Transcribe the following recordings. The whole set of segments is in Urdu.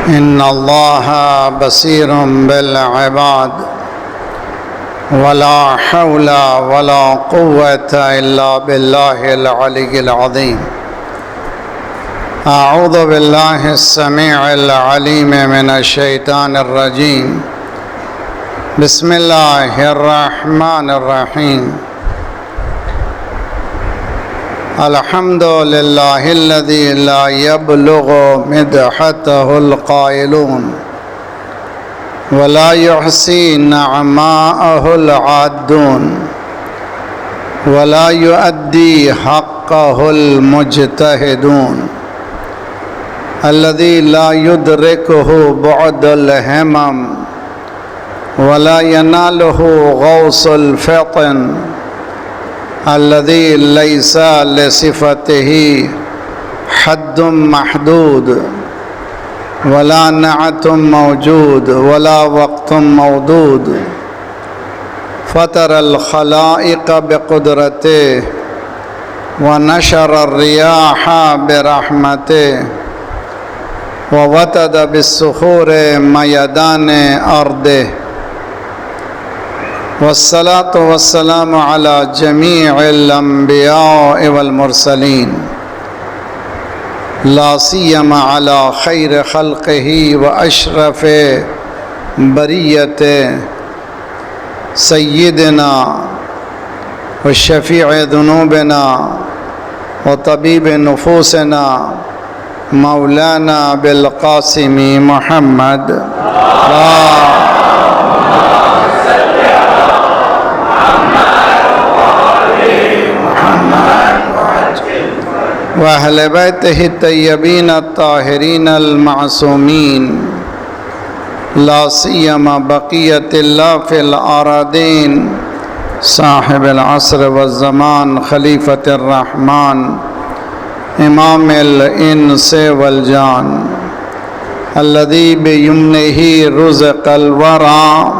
إن الله بصير بالعباد ولا حول ولا قوة إلا بالله العلي العظيم. أعوذ بالله السميع العليم من الشيطان الرجيم. بسم الله الرحمن الرحيم. الحمد لله الذي لا يبلغ مدحته القائلون ولا يحصي نعماءه العادون ولا يؤدي حقه المجتهدون الذي لا يدركه بعد الهمم ولا يناله غوص الفطن الذي ليس لصفته حد محدود ولا نعت موجود ولا وقت موجود فطر الخلائق بقدرته ونشر الرياح برحمته ووتد بالصخور ميدان أرضه والصلاة والسلام على جميع الأنبياء والمرسلين لا سيما على خير خلقه وأشرف بريته سيدنا وشفيع ذنوبنا وطبيب نفوسنا مولانا بالقاسم محمد وأهل بيته الطيبين الطاهرين المعصومين لا سيما بقية الله في الأراضين صاحب العصر والزمان خليفة الرحمن إمام الإنس والجان الذي بيمنه رزق الورى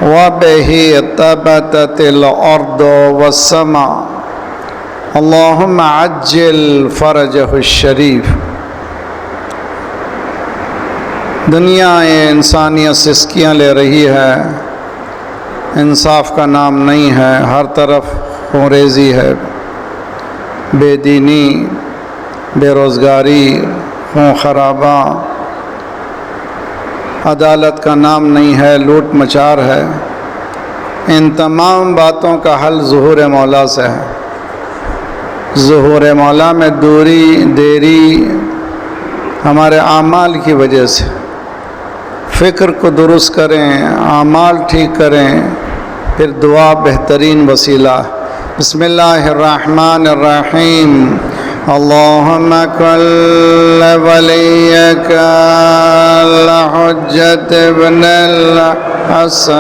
وبه ثبتت الأرض والسماء اللهم عجل فرجه الشریف. دنیا انسانیت سسکیاں لے رہی ہے، انصاف کا نام نہیں ہے، ہر طرف خونریزی ہے، بے دینی، بے روزگاری، خون خرابہ، عدالت کا نام نہیں ہے، لوٹ مچار ہے. ان تمام باتوں کا حل ظہور مولا سے ہے. ظہور مولا میں دیری ہمارے اعمال کی وجہ سے. فکر کو درست کریں، اعمال ٹھیک کریں، پھر دعا بہترین وسیلہ. بسم اللہ الرحمن الرحیم. اللہم کل ولیک الحجۃ ابن الحسن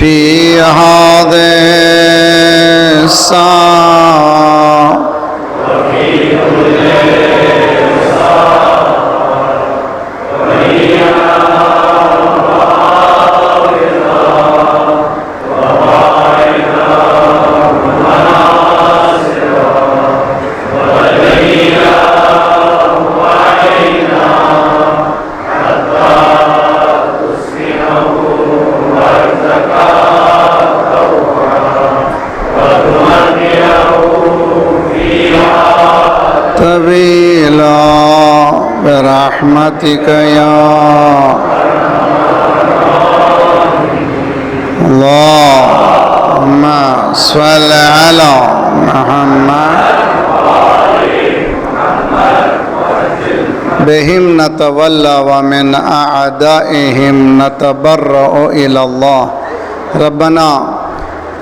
فی هذه الساعة برحمتك يا اللهم صل على محمد بهم نتولى ومن أعدائهم نتبرأ إلى الله. ربنا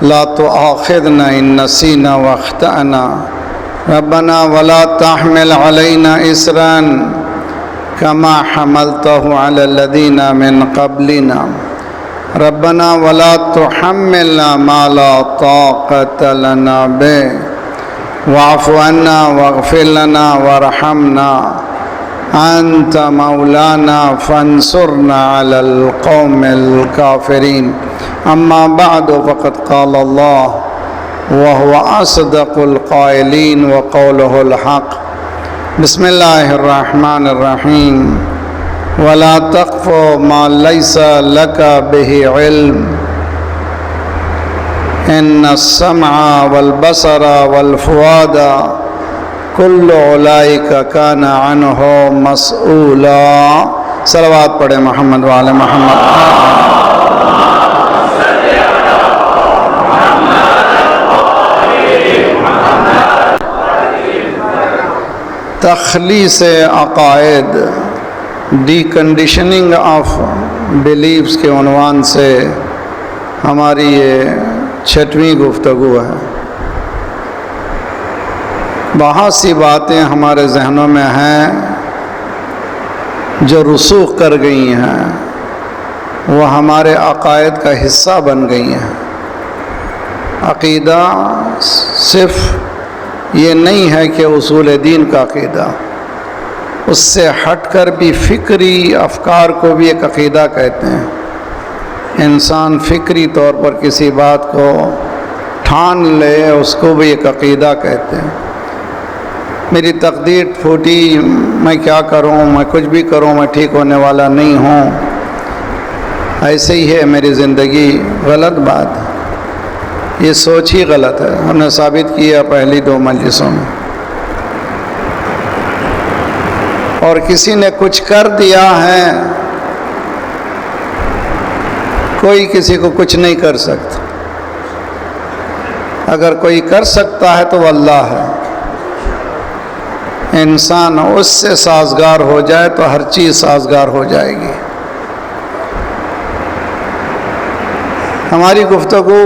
لا تؤاخذنا إن نسينا واخطأنا ربنا ولا تحمل علينا إصرا كما حملته على الذين من قبلنا ربنا ولا تحملنا ما لا طاقة لنا به واعف عنا واغفر لنا وارحمنا أنت مولانا فانصرنا على القوم الكافرين. أما بعد فقد قال الله وهو أصدق القائلين وقوله الحق. بسم الله الرحمن الرحيم. ولا تقف ما ليس لك به علم إن السمع والبصر والفؤاد كل أولئك كان عنه مسؤولا. صلوات پڑھیں محمد وعلى محمد. تخلیص عقائد، ڈی کنڈیشننگ آف بلیفز کے عنوان سے ہماری یہ 6ویں گفتگو ہے. بہت سی باتیں ہمارے ذہنوں میں ہیں جو رسوخ کر گئی ہیں، وہ ہمارے عقائد کا حصہ بن گئی ہیں. عقیدہ صرف یہ نہیں ہے کہ اصول دین کا عقیدہ، اس سے ہٹ کر بھی فکری افکار کو بھی ایک عقیدہ کہتے ہیں. انسان فکری طور پر کسی بات کو ٹھان لے، اس کو بھی ایک عقیدہ کہتے ہیں. میری تقدیر پھوٹی، میں کیا کروں، میں کچھ بھی کروں میں ٹھیک ہونے والا نہیں ہوں، ایسے ہی ہے میری زندگی. غلط بات ہے، یہ سوچ ہی غلط ہے. ہم نے ثابت کیا پہلی 2 مجلسوں میں. اور کسی نے کچھ کر دیا ہے، کوئی کسی کو کچھ نہیں کر سکتا. اگر کوئی کر سکتا ہے تو وہ اللہ ہے. انسان اس سے سازگار ہو جائے تو ہر چیز سازگار ہو جائے گی. ہماری گفتگو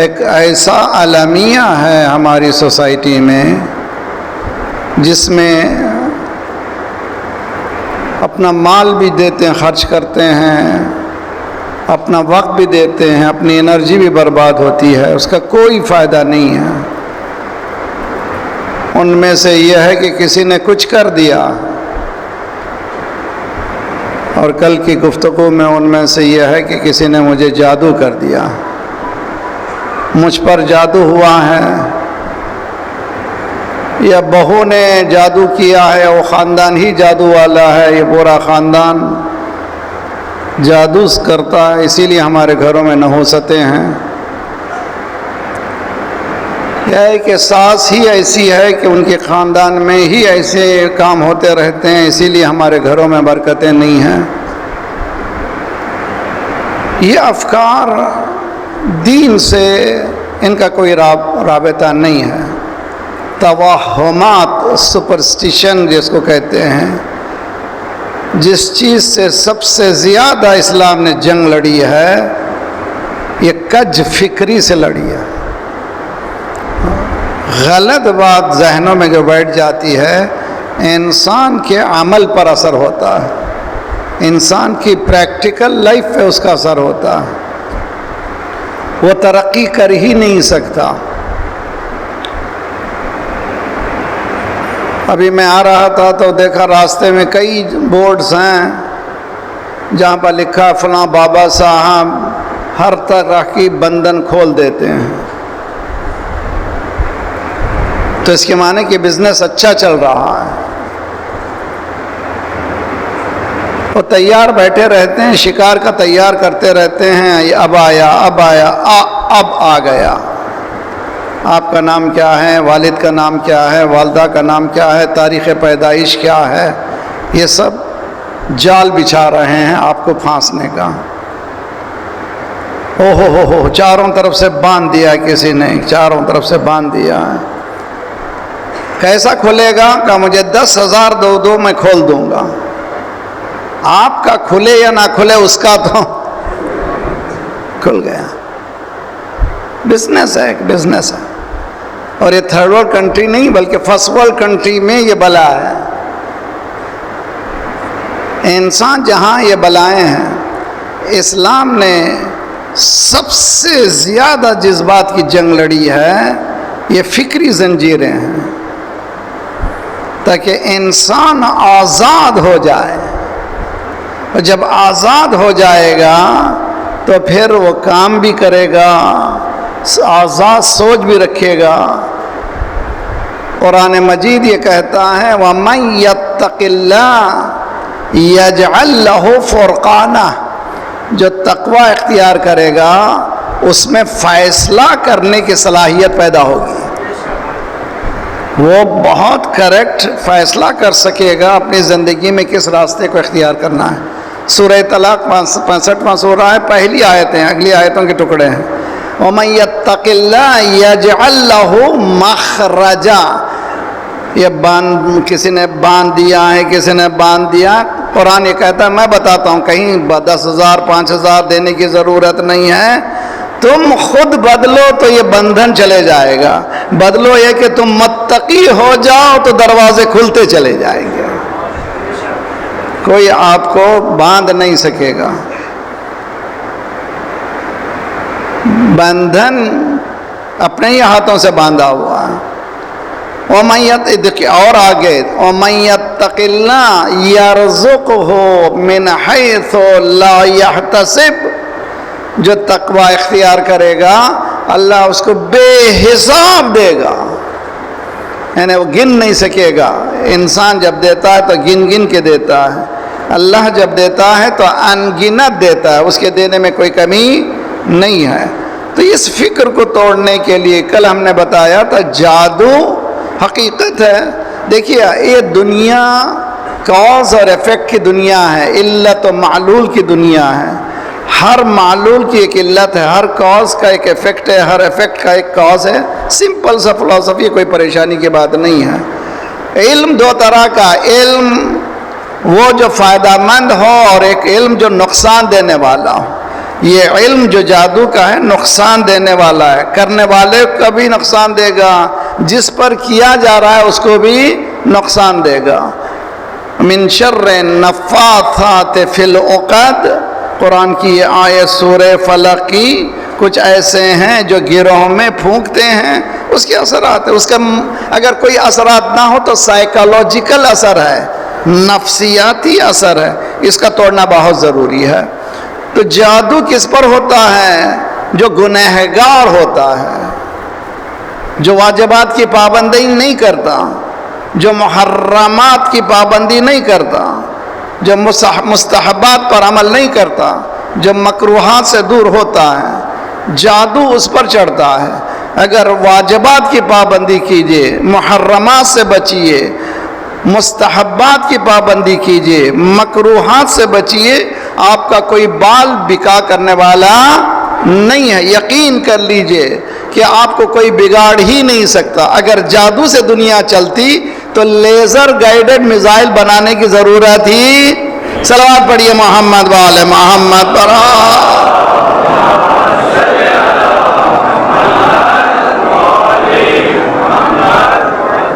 ایک ایسا المیہ ہے ہماری سوسائٹی میں جس میں اپنا مال بھی دیتے ہیں، خرچ کرتے ہیں، اپنا وقت بھی دیتے ہیں، اپنی انرجی بھی برباد ہوتی ہے، اس کا کوئی فائدہ نہیں ہے. ان میں سے یہ ہے کہ کسی نے کچھ کر دیا، اور کل کی گفتگو میں ان میں سے یہ ہے کہ کسی نے مجھے جادو کر دیا، مجھ پر جادو ہوا ہے، یا بہو نے جادو کیا ہے، وہ خاندان ہی جادو والا ہے، یہ پورا خاندان جادو کرتا ہے، اسی لیے ہمارے گھروں میں نحوستیں ہیں. یہ ہے کہ ساس ہی ایسی ہے کہ ان کے خاندان میں ہی ایسے کام ہوتے رہتے ہیں، اسی لیے ہمارے گھروں میں برکتیں نہیں ہیں. یہ افکار دین سے ان کا کوئی رابطہ نہیں ہے. توہمات، سپرسٹیشن جس کو کہتے ہیں، جس چیز سے سب سے زیادہ اسلام نے جنگ لڑی ہے، یہ کج فکری سے لڑی ہے. غلط بات ذہنوں میں جو بیٹھ جاتی ہے، انسان کے عمل پر اثر ہوتا ہے، انسان کی پریکٹیکل لائف پہ اس کا اثر ہوتا ہے، وہ ترقی کر ہی نہیں سکتا. ابھی میں آ رہا تھا تو دیکھا راستے میں کئی بورڈز ہیں جہاں پر لکھا فلاں بابا صاحب ہر طرح کی بندھن کھول دیتے ہیں. تو اس کے معنی کہ بزنس اچھا چل رہا ہے. وہ تیار بیٹھے رہتے ہیں، شکار کا تیار کرتے رہتے ہیں، اب آیا اب آیا اب آ گیا. آپ کا نام کیا ہے، والد کا نام کیا ہے، والدہ کا نام کیا ہے، تاریخ پیدائش کیا ہے، یہ سب جال بچھا رہے ہیں آپ کو پھانسنے کا. او ہو چاروں طرف سے باندھ دیا کسی نے، چاروں طرف سے باندھ دیا. کیسا کھلے گا؟ کہ مجھے 10,000 دو میں کھول دوں گا. آپ کا کھلے یا نہ کھلے، اس کا تو کھل گیا. بزنس ہے، ایک بزنس ہے. اور یہ تھرڈ ورلڈ کنٹری نہیں بلکہ فرسٹ ورلڈ کنٹری میں یہ بلا ہے. انسان جہاں یہ بلائیں ہیں، اسلام نے سب سے زیادہ جس بات کی جنگ لڑی ہے یہ فکری زنجیریں ہیں. تاکہ انسان آزاد ہو جائے. اور جب آزاد ہو جائے گا تو پھر وہ کام بھی کرے گا، آزاد سوچ بھی رکھے گا. قرآن مجید یہ کہتا ہے وَمَن يَتَّقِ اللَّهَ يَجْعَل لَّهُ فُرْقَانًا، جو تقوی اختیار کرے گا اس میں فیصلہ کرنے کی صلاحیت پیدا ہوگی. وہ بہت کریکٹ فیصلہ کر سکے گا اپنی زندگی میں کس راستے کو اختیار کرنا ہے. سورہ طلاق 65واں سورہ ہے، پہلی آیتیں، اگلی آیتوں کے ٹکڑے ہیں. وَمَن يَتَّقِ اللَّهَ يَجْعَل لَّهُ مَخْرَجًا، یہ کسی نے باندھ دیا ہے، کسی نے باندھ دیا. قرآن یہ کہتا ہے، میں بتاتا ہوں، کہیں 10,000 5,000 دینے کی ضرورت نہیں ہے. تم خود بدلو تو یہ بندھن چلے جائے گا. بدلو یہ کہ تم متقی ہو جاؤ تو دروازے کھلتے چلے جائیں گے. کوئی آپ کو باندھ نہیں سکے گا. بندھن اپنے ہی ہاتھوں سے باندھا ہوا ہے. اور آگے وَمَن يَتَّقِ اللَّهَ يَرْزُقْهُ مِنْ حَيْثُ لَا يَحْتَسِبُ، جو تقوی اختیار کرے گا اللہ اس کو بے حساب دے گا، یعنی وہ گن نہیں سکے گا. انسان جب دیتا ہے تو گن گن کے دیتا ہے، اللہ جب دیتا ہے تو ان گنت دیتا ہے، اس کے دینے میں کوئی کمی نہیں ہے. تو اس فکر کو توڑنے کے لیے کل ہم نے بتایا تھا جادو حقیقت ہے. دیکھیے یہ دنیا کاز اور ایفیکٹ کی دنیا ہے، علت و معلول کی دنیا ہے. ہر معلول کی ایک علت ہے، ہر کاز کا ایک ایفیکٹ ہے، ہر ایفیکٹ کا ایک کاز ہے. سمپل سا فلسفی، کوئی پریشانی کی بات نہیں ہے. علم دو طرح کا، علم وہ جو فائدہ مند ہو اور ایک علم جو نقصان دینے والا ہو. یہ علم جو جادو کا ہے نقصان دینے والا ہے، کرنے والے کو بھی نقصان دے گا، جس پر کیا جا رہا ہے اس کو بھی نقصان دے گا. من شر النفاثات فی العقد، قرآن کی یہ آیت سورہ فلق کی. کچھ ایسے ہیں جو گروہ میں پھونکتے ہیں، اس کے اثرات، اس کا اگر کوئی اثرات نہ ہو تو سائیکالوجیکل اثر ہے، نفسیاتی اثر ہے. اس کا توڑنا بہت ضروری ہے. تو جادو کس پر ہوتا ہے؟ جو گنہگار ہوتا ہے، جو واجبات کی پابندی نہیں کرتا، جو محرمات کی پابندی نہیں کرتا، جو مستحبات پر عمل نہیں کرتا، جو مکروہات سے دور ہوتا ہے، جادو اس پر چڑھتا ہے. اگر واجبات کی پابندی کیجئے، محرمات سے بچیے، مستحبات کی پابندی کیجئے، مکروہات سے بچیے، آپ کا کوئی بال بکا کرنے والا نہیں ہے. یقین کر لیجئے کہ آپ کو کوئی بگاڑ ہی نہیں سکتا. اگر جادو سے دنیا چلتی تو لیزر گائیڈڈ میزائل بنانے کی ضرورت ہی. صلوات پڑھیے محمد وآل محمد پر.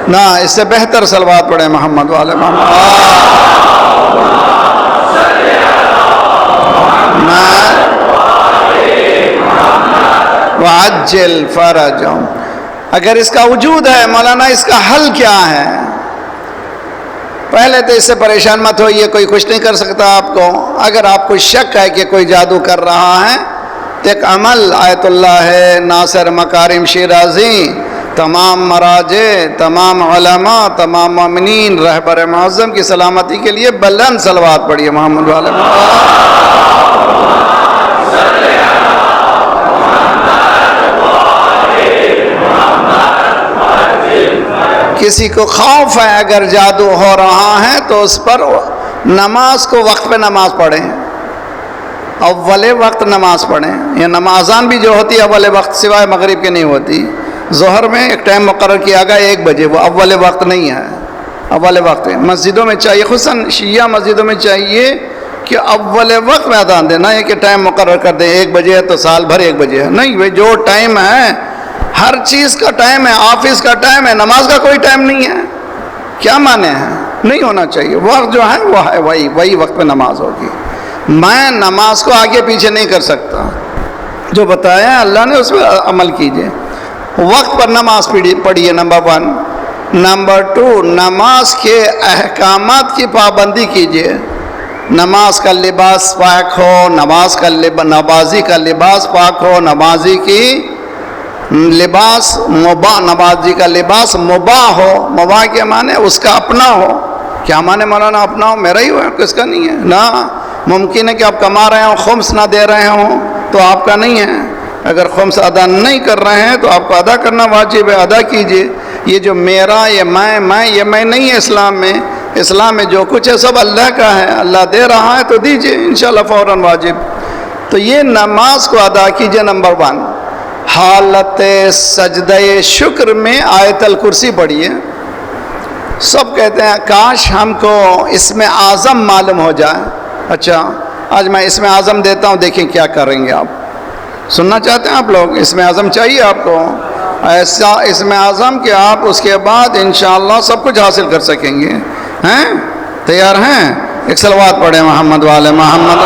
نہ اس سے بہتر صلوات پڑھیں محمد وآل محمد. وعجل فرجهم. اگر اس کا وجود ہے مولانا، اس کا حل کیا ہے؟ پہلے تو اس سے پریشان مت ہوئیے، کوئی کچھ نہیں کر سکتا آپ کو. اگر آپ کو شک ہے کہ کوئی جادو کر رہا ہے تو ایک عمل آیت اللہ ہے ناصر مکارم شیرازی، تمام مراجع، تمام علماء، تمام مومنین، رہبر معظم کی سلامتی کے لیے بلند صلوات پڑھیے محمد وآل محمد. کسی کو خوف ہے اگر جادو ہو رہا ہے تو اس پر نماز کو وقت پہ نماز پڑھیں، اول وقت نماز پڑھیں. یہ نمازان بھی جو ہوتی ہے اول وقت سوائے مغرب کے نہیں ہوتی. ظہر میں ایک ٹائم مقرر کیا گیا 1 بجے، وہ اول وقت نہیں ہے. اول وقت مسجدوں میں چاہیے، خصوصاً شیعہ مسجدوں میں چاہیے کہ اول وقت میں اذان دینا ہے کہ ٹائم مقرر کر دیں 1 بجے ہے تو سال بھر 1 بجے ہے. نہیں بھائی، جو ٹائم ہے ہر چیز کا ٹائم ہے، آفس کا ٹائم ہے، نماز کا کوئی ٹائم نہیں ہے. کیا معنی ہے؟ نہیں ہونا چاہیے. وقت جو ہے وہ ہے وہی وقت پہ نماز ہوگی. میں نماز کو آگے پیچھے نہیں کر سکتا، جو بتایا اللہ نے اس پہ عمل کیجئے. وقت پر نماز پڑھیے نمبر 1. نمبر 2، نماز کے احکامات کی پابندی کیجیے. نماز کا لباس پاک ہو، نمازی کا لباس پاک ہو، نمازی کا لباس مباح ہو. مباح کے معنی اس کا اپنا ہو. کیا معنی مولانا اپنا ہو؟ میرا ہی ہو، کس کا نہیں ہے؟ نہ، ممکن ہے کہ آپ کما رہے ہوں، خمس نہ دے رہے ہوں تو آپ کا نہیں ہے. اگر خمس ادا نہیں کر رہے ہیں تو آپ کو ادا کرنا واجب ہے، ادا کیجئے. یہ جو میرا، یہ میں نہیں ہے اسلام میں. اسلام میں جو کچھ ہے سب اللہ کا ہے، اللہ دے رہا ہے تو دیجئے انشاءاللہ فوراً واجب. تو یہ نماز کو ادا کیجئے. نمبر 1، حالت سجدہ شکر میں آیت الکرسی پڑھیے. سب کہتے ہیں کاش ہم کو اسم اعظم معلوم ہو جائے. اچھا، آج میں اسم اعظم دیتا ہوں، دیکھیں کیا کریں گے آپ. سننا چاہتے ہیں آپ لوگ؟ اسم اعظم چاہیے آپ کو؟ ایسا اسم اعظم کہ آپ اس کے بعد انشاءاللہ سب کچھ حاصل کر سکیں گے. ہیں؟ تیار ہیں؟ ایک صلوات پڑھیں محمد والے محمد.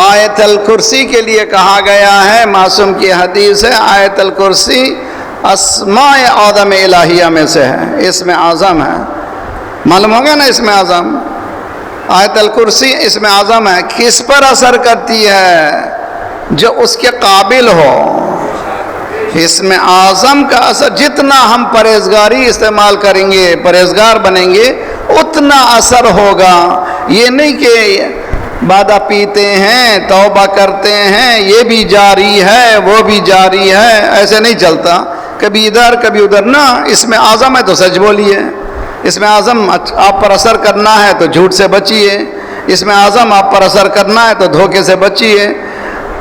آیت الکرسی کے لیے کہا گیا ہے، معصوم کی حدیث ہے، آیت الکرسی اسماء اعظم الہیہ میں سے ہے، اسم اعظم ہے. معلوم ہو گیا نا اسم اعظم؟ آیت الکرسی اسم اعظم ہے. کس پر اثر کرتی ہے؟ جو اس کے قابل ہو. اسم اعظم کا اثر، جتنا ہم پرہیزگاری استعمال کریں گے، پرہیزگار بنیں گے، اتنا اثر ہوگا. یہ نہیں کہ بادا پیتے ہیں، توبہ کرتے ہیں، یہ بھی جاری ہے وہ بھی جاری ہے، ایسے نہیں چلتا. کبھی ادھر کبھی ادھر. نہ، اسم اعظم ہے تو سچ بولیے. اسم اعظم آپ پر اثر کرنا ہے تو جھوٹ سے بچیے. اسم اعظم آپ پر اثر کرنا ہے تو دھوکے سے بچیے.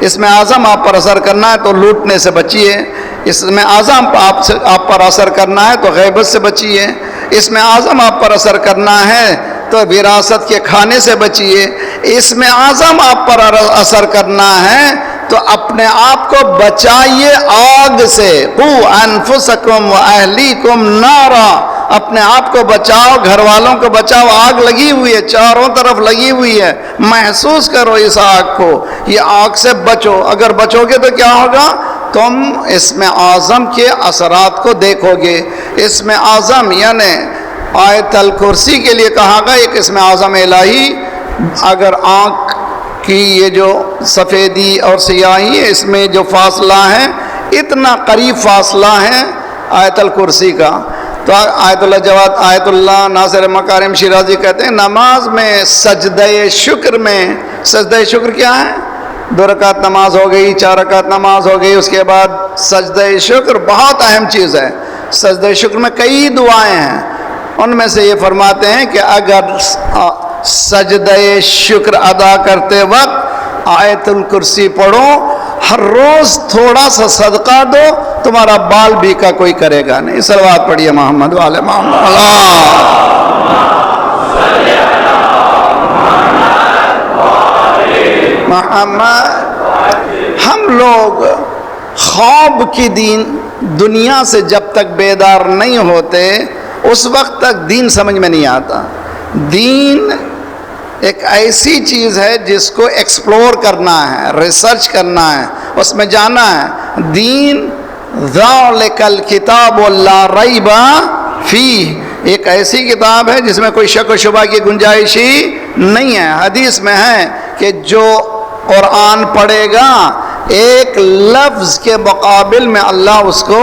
اسم اعظم آپ پر اثر کرنا ہے تو لوٹنے سے بچیے. اسم اعظم آپ پر اثر کرنا ہے تو غیبت سے بچیے. اسم اعظم آپ پر اثر کرنا ہے تو وراثت کے کھانے سے بچیے. اسم اعظم آپ پر اثر کرنا ہے تو اپنے آپ کو بچائیے آگ سے. قُوْ أَنفُسَكُمْ وَأَهْلِيكُمْ نَارًا. اپنے آپ کو بچاؤ، گھر والوں کو بچاؤ. آگ لگی ہوئی ہے، چاروں طرف لگی ہوئی ہے، محسوس کرو اس آگ کو. یہ آگ سے بچو. اگر بچو گے تو کیا ہوگا؟ تم اسم اعظم کے اثرات کو دیکھو گے. اسم اعظم یعنی آیت الکرسی کے لیے کہا گیا ایک اسم اعظم الہی. اگر آنکھ کی یہ جو سفیدی اور سیاہی ہے، اس میں جو فاصلہ ہے، اتنا قریب فاصلہ ہے آیت الکرسی کا. تو آیت اللہ ناصر مکارم شیرازی کہتے ہیں نماز میں سجدہ شکر میں، سجدہ شکر کیا ہے؟ 2 رکعت نماز ہو گئی، 4 رکعت نماز ہو گئی، اس کے بعد سجدہ شکر بہت اہم چیز ہے. سجدہ شکر میں کئی دعائیں ہیں. ان میں سے یہ فرماتے ہیں کہ اگر سجدہ شکر ادا کرتے وقت آیت الکرسی پڑھو، ہر روز تھوڑا سا صدقہ دو، تمہارا بال بھی کا کوئی کرے گا نہیں. صلوات پڑھیے محمد والے محمد. محمد. ہم لوگ خواب کی دنیا سے جب تک بیدار نہیں ہوتے اس وقت تک دین سمجھ میں نہیں آتا. دین ایک ایسی چیز ہے جس کو ایکسپلور کرنا ہے، ریسرچ کرنا ہے، اس میں جانا ہے. دین ذالک الکتاب لا ریب فیہ، ایک ایسی کتاب ہے جس میں کوئی شک و شبہ کی گنجائش ہی نہیں ہے. حدیث میں ہے کہ جو قرآن پڑھے گا ایک لفظ کے مقابل میں اللہ اس کو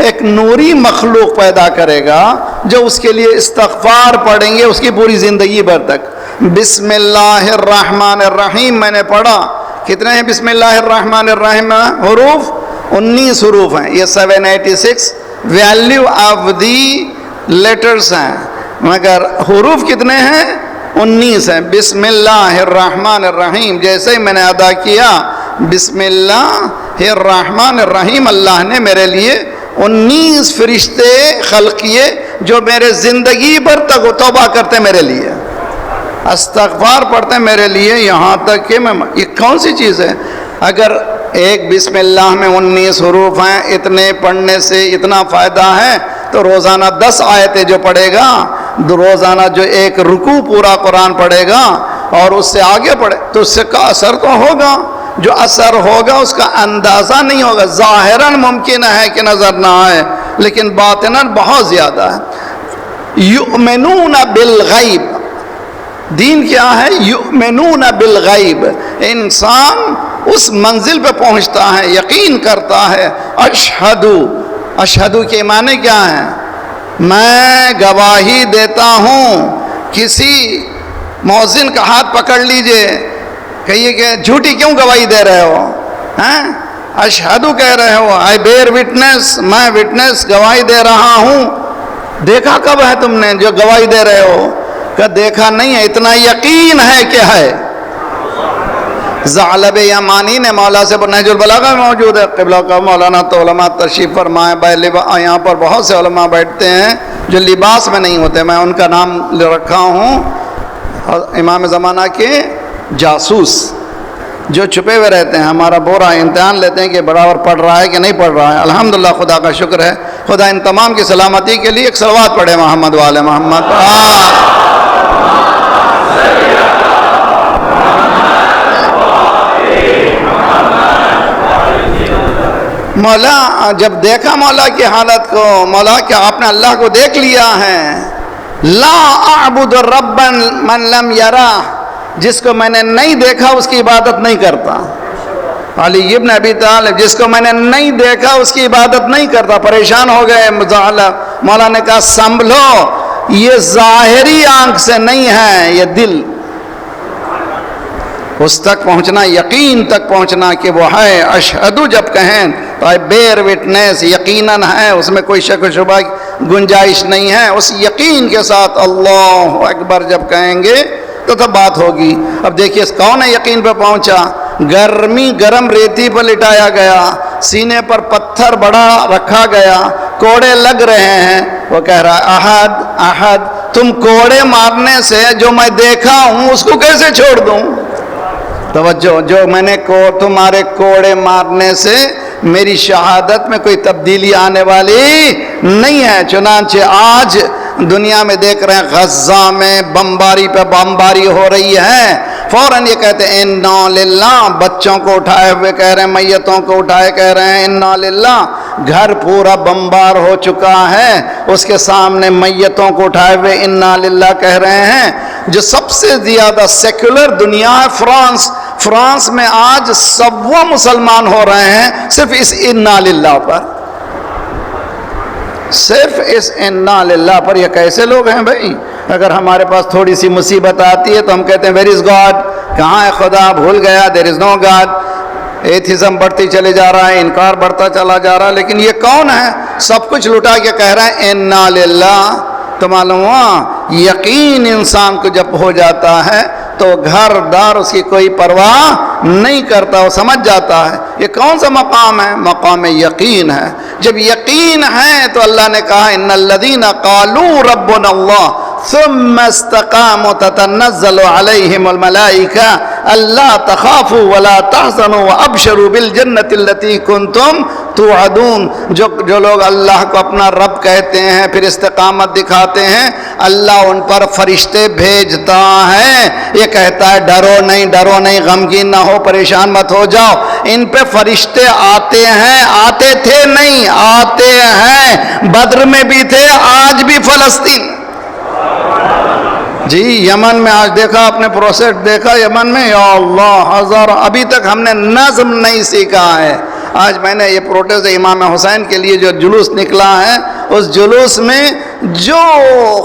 ایک نوری مخلوق پیدا کرے گا جو اس کے لیے استغفار پڑھیں گے اس کی پوری زندگی بھر تک. بسم اللہ الرحمن الرحیم میں نے پڑھا. کتنے ہیں بسم اللہ الرحمن الرحیم؟ حروف 19 حروف ہیں. یہ 786 ویلیو آف دی لیٹرز ہیں، مگر حروف کتنے ہیں؟ 19 ہیں. بسم اللہ الرحمن الرحیم جیسے ہی میں نے ادا کیا بسم اللہ الرحمن الرحیم، اللہ نے میرے لیے 19 فرشتے خلق کیے جو میرے زندگی بھر تک توبہ کرتے میرے لیے، استغفار پڑھتے میرے لیے، یہاں تک کہ یہ کون سی چیز ہے؟ اگر ایک بسم اللہ میں 19 حروف ہیں، اتنے پڑھنے سے اتنا فائدہ ہے تو روزانہ 10 آیتیں جو پڑھے گا، روزانہ جو ایک رکوع پورا قرآن پڑھے گا، اور اس سے آگے بڑھے تو اس سے کا اثر تو ہوگا. جو اثر ہوگا اس کا اندازہ نہیں ہوگا. ظاہراً ممکن ہے کہ نظر نہ آئے لیکن باطناً بہت زیادہ ہے. یؤمنون بالغیب، دین کیا ہے؟ یؤمنون بالغیب. انسان اس منزل پہ پہنچتا ہے، یقین کرتا ہے. اشہدو کے معنی کیا ہیں؟ میں گواہی دیتا ہوں. کسی مؤذن کا ہاتھ پکڑ لیجئے، کہیے کہ جھوٹی کیوں گواہی دے رہے ہو؟ اشہدو کہہ رہے ہو، آئی بیئر وٹنس، میں وٹنس گواہی دے رہا ہوں. دیکھا کب ہے تم نے جو گواہی دے رہے ہو؟ کہ دیکھا نہیں ہے، اتنا یقین ہے کہ ہے. ثعلب یمانی نے مولا سے نہج البلاغہ میں موجود ہے. قبلہ کا مولانا تو علماء تشریف فرمائے. یہاں پر بہت سے علماء بیٹھتے ہیں جو لباس میں نہیں ہوتے، میں ان کا نام رکھا ہوں امام زمانہ کے جاسوس، جو چھپے ہوئے رہتے ہیں. ہمارا بورا امتحان لیتے ہیں کہ برابر پڑھ رہا ہے کہ نہیں پڑھ رہا ہے. الحمدللہ خدا کا شکر ہے. خدا ان تمام کی سلامتی کے لیے ایک صلوات پڑھے محمد والے محمد. مولا جب دیکھا مولا کی حالت کو، مولا کہ آپ نے اللہ کو دیکھ لیا ہے. لا اعبد ربا من لم یرا، جس کو میں نے نہیں دیکھا اس کی عبادت نہیں کرتا. علی ابن ابی طالب، جس کو میں نے نہیں دیکھا اس کی عبادت نہیں کرتا. پریشان ہو گئے. مولا نے کہا سنبھلو، یہ ظاہری آنکھ سے نہیں ہے، یہ دل. اس تک پہنچنا، یقین تک پہنچنا کہ وہ ہے. اشہدو جب کہیں تو آئی بیئر وٹنس، یقیناً ہے، اس میں کوئی شک و شبہ گنجائش نہیں ہے. اس یقین کے ساتھ اللہ اکبر جب کہیں گے تو تب بات ہوگی. اب دیکھیے کون ہے یقین پہ پہنچا؟ گرم ریتی پر لٹایا گیا، سینے پر پتھر بڑا رکھا گیا، کوڑے لگ رہے ہیں. وہ کہہ رہا ہے احد احد. تم کوڑے مارنے سے جو میں دیکھا ہوں اس کو کیسے چھوڑ دوں؟ توجہ، جو میں نے تمہارے کوڑے مارنے سے میری شہادت میں کوئی تبدیلی آنے والی نہیں ہے. چنانچہ آج دنیا میں دیکھ رہے ہیں غزہ میں بمباری پہ بمباری ہو رہی ہے. فوراً یہ کہتے ہیں انا للہ، بچوں کو اٹھائے ہوئے کہہ رہے ہیں، میتوں کو اٹھائے کہہ رہے ہیں انا للہ. گھر پورا بمبار ہو چکا ہے، اس کے سامنے میتوں کو اٹھائے ہوئے انا للہ کہہ رہے ہیں. جو سب سے زیادہ سیکولر دنیا ہے فرانس میں آج 100 مسلمان ہو رہے ہیں صرف اس انا للہ پر. صرف اس انا للہ پر. یہ کیسے لوگ ہیں بھائی؟ اگر ہمارے پاس تھوڑی سی مصیبت آتی ہے تو ہم کہتے ہیں ویر از گاڈ، کہاں ہے خدا؟ بھول گیا. دیر از نو گاڈ. ایتھیزم بڑھتی چلے جا رہا ہے، انکار بڑھتا چلا جا رہا ہے. لیکن یہ کون ہے سب کچھ لٹا کے کہہ رہا ہے انا للہ؟ تو معلوم ہوا یقین انسان کو جب ہو جاتا ہے تو گھر دار اس کی کوئی پرواہ نہیں کرتا، وہ سمجھ جاتا ہے. یہ کون سا مقام ہے؟ مقام یقین ہے. جب یقین ہے تو اللہ نے کہا ان الذین قالوا ربنا اللہ ثم استقاموا تتنزل علیہم الملائکہ الا تخافوا ولا تحزنوا وابشروا بالجنۃ التي کنتم توعدون. جو لوگ اللہ کو اپنا رب کہتے ہیں پھر استقامت دکھاتے ہیں، اللہ ان پر فرشتے بھیجتا ہے. یہ کہتا ہے ڈرو نہیں، غمگین نہ ہو، پریشان مت ہو جاؤ. ان پہ فرشتے آتے ہیں، آتے تھے نہیں، آتے ہیں. بدر میں بھی تھے، آج بھی فلسطین. جی یمن میں آج دیکھا آپ نے پروسیس دیکھا یمن میں، یا اللہ ہزار. ابھی تک ہم نے نظم نہیں سیکھا ہے. آج میں نے یہ پروٹیسٹ امام حسین کے لیے جو جلوس نکلا ہے، اس جلوس میں جو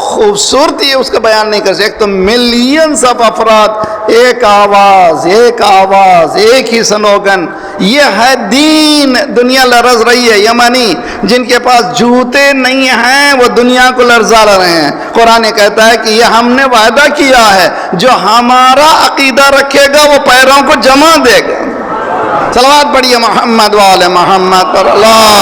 خوبصورتی ہے اس کا بیان نہیں کر سکتے. ایک تو ملینز آف افراد، ایک آواز، ایک ہی سلوگن. یہ ہے دین. دنیا لرز رہی ہے. یمنی جن کے پاس جوتے نہیں ہیں وہ دنیا کو لرزا رہے ہیں. قرآن کہتا ہے کہ یہ ہم نے وعدہ کیا ہے جو ہمارا عقیدہ رکھے گا وہ پیروں کو جما دے گا. صلوات پڑھیے محمد وآل محمد پر. اللہ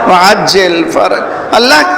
وعجل فرج. اللہ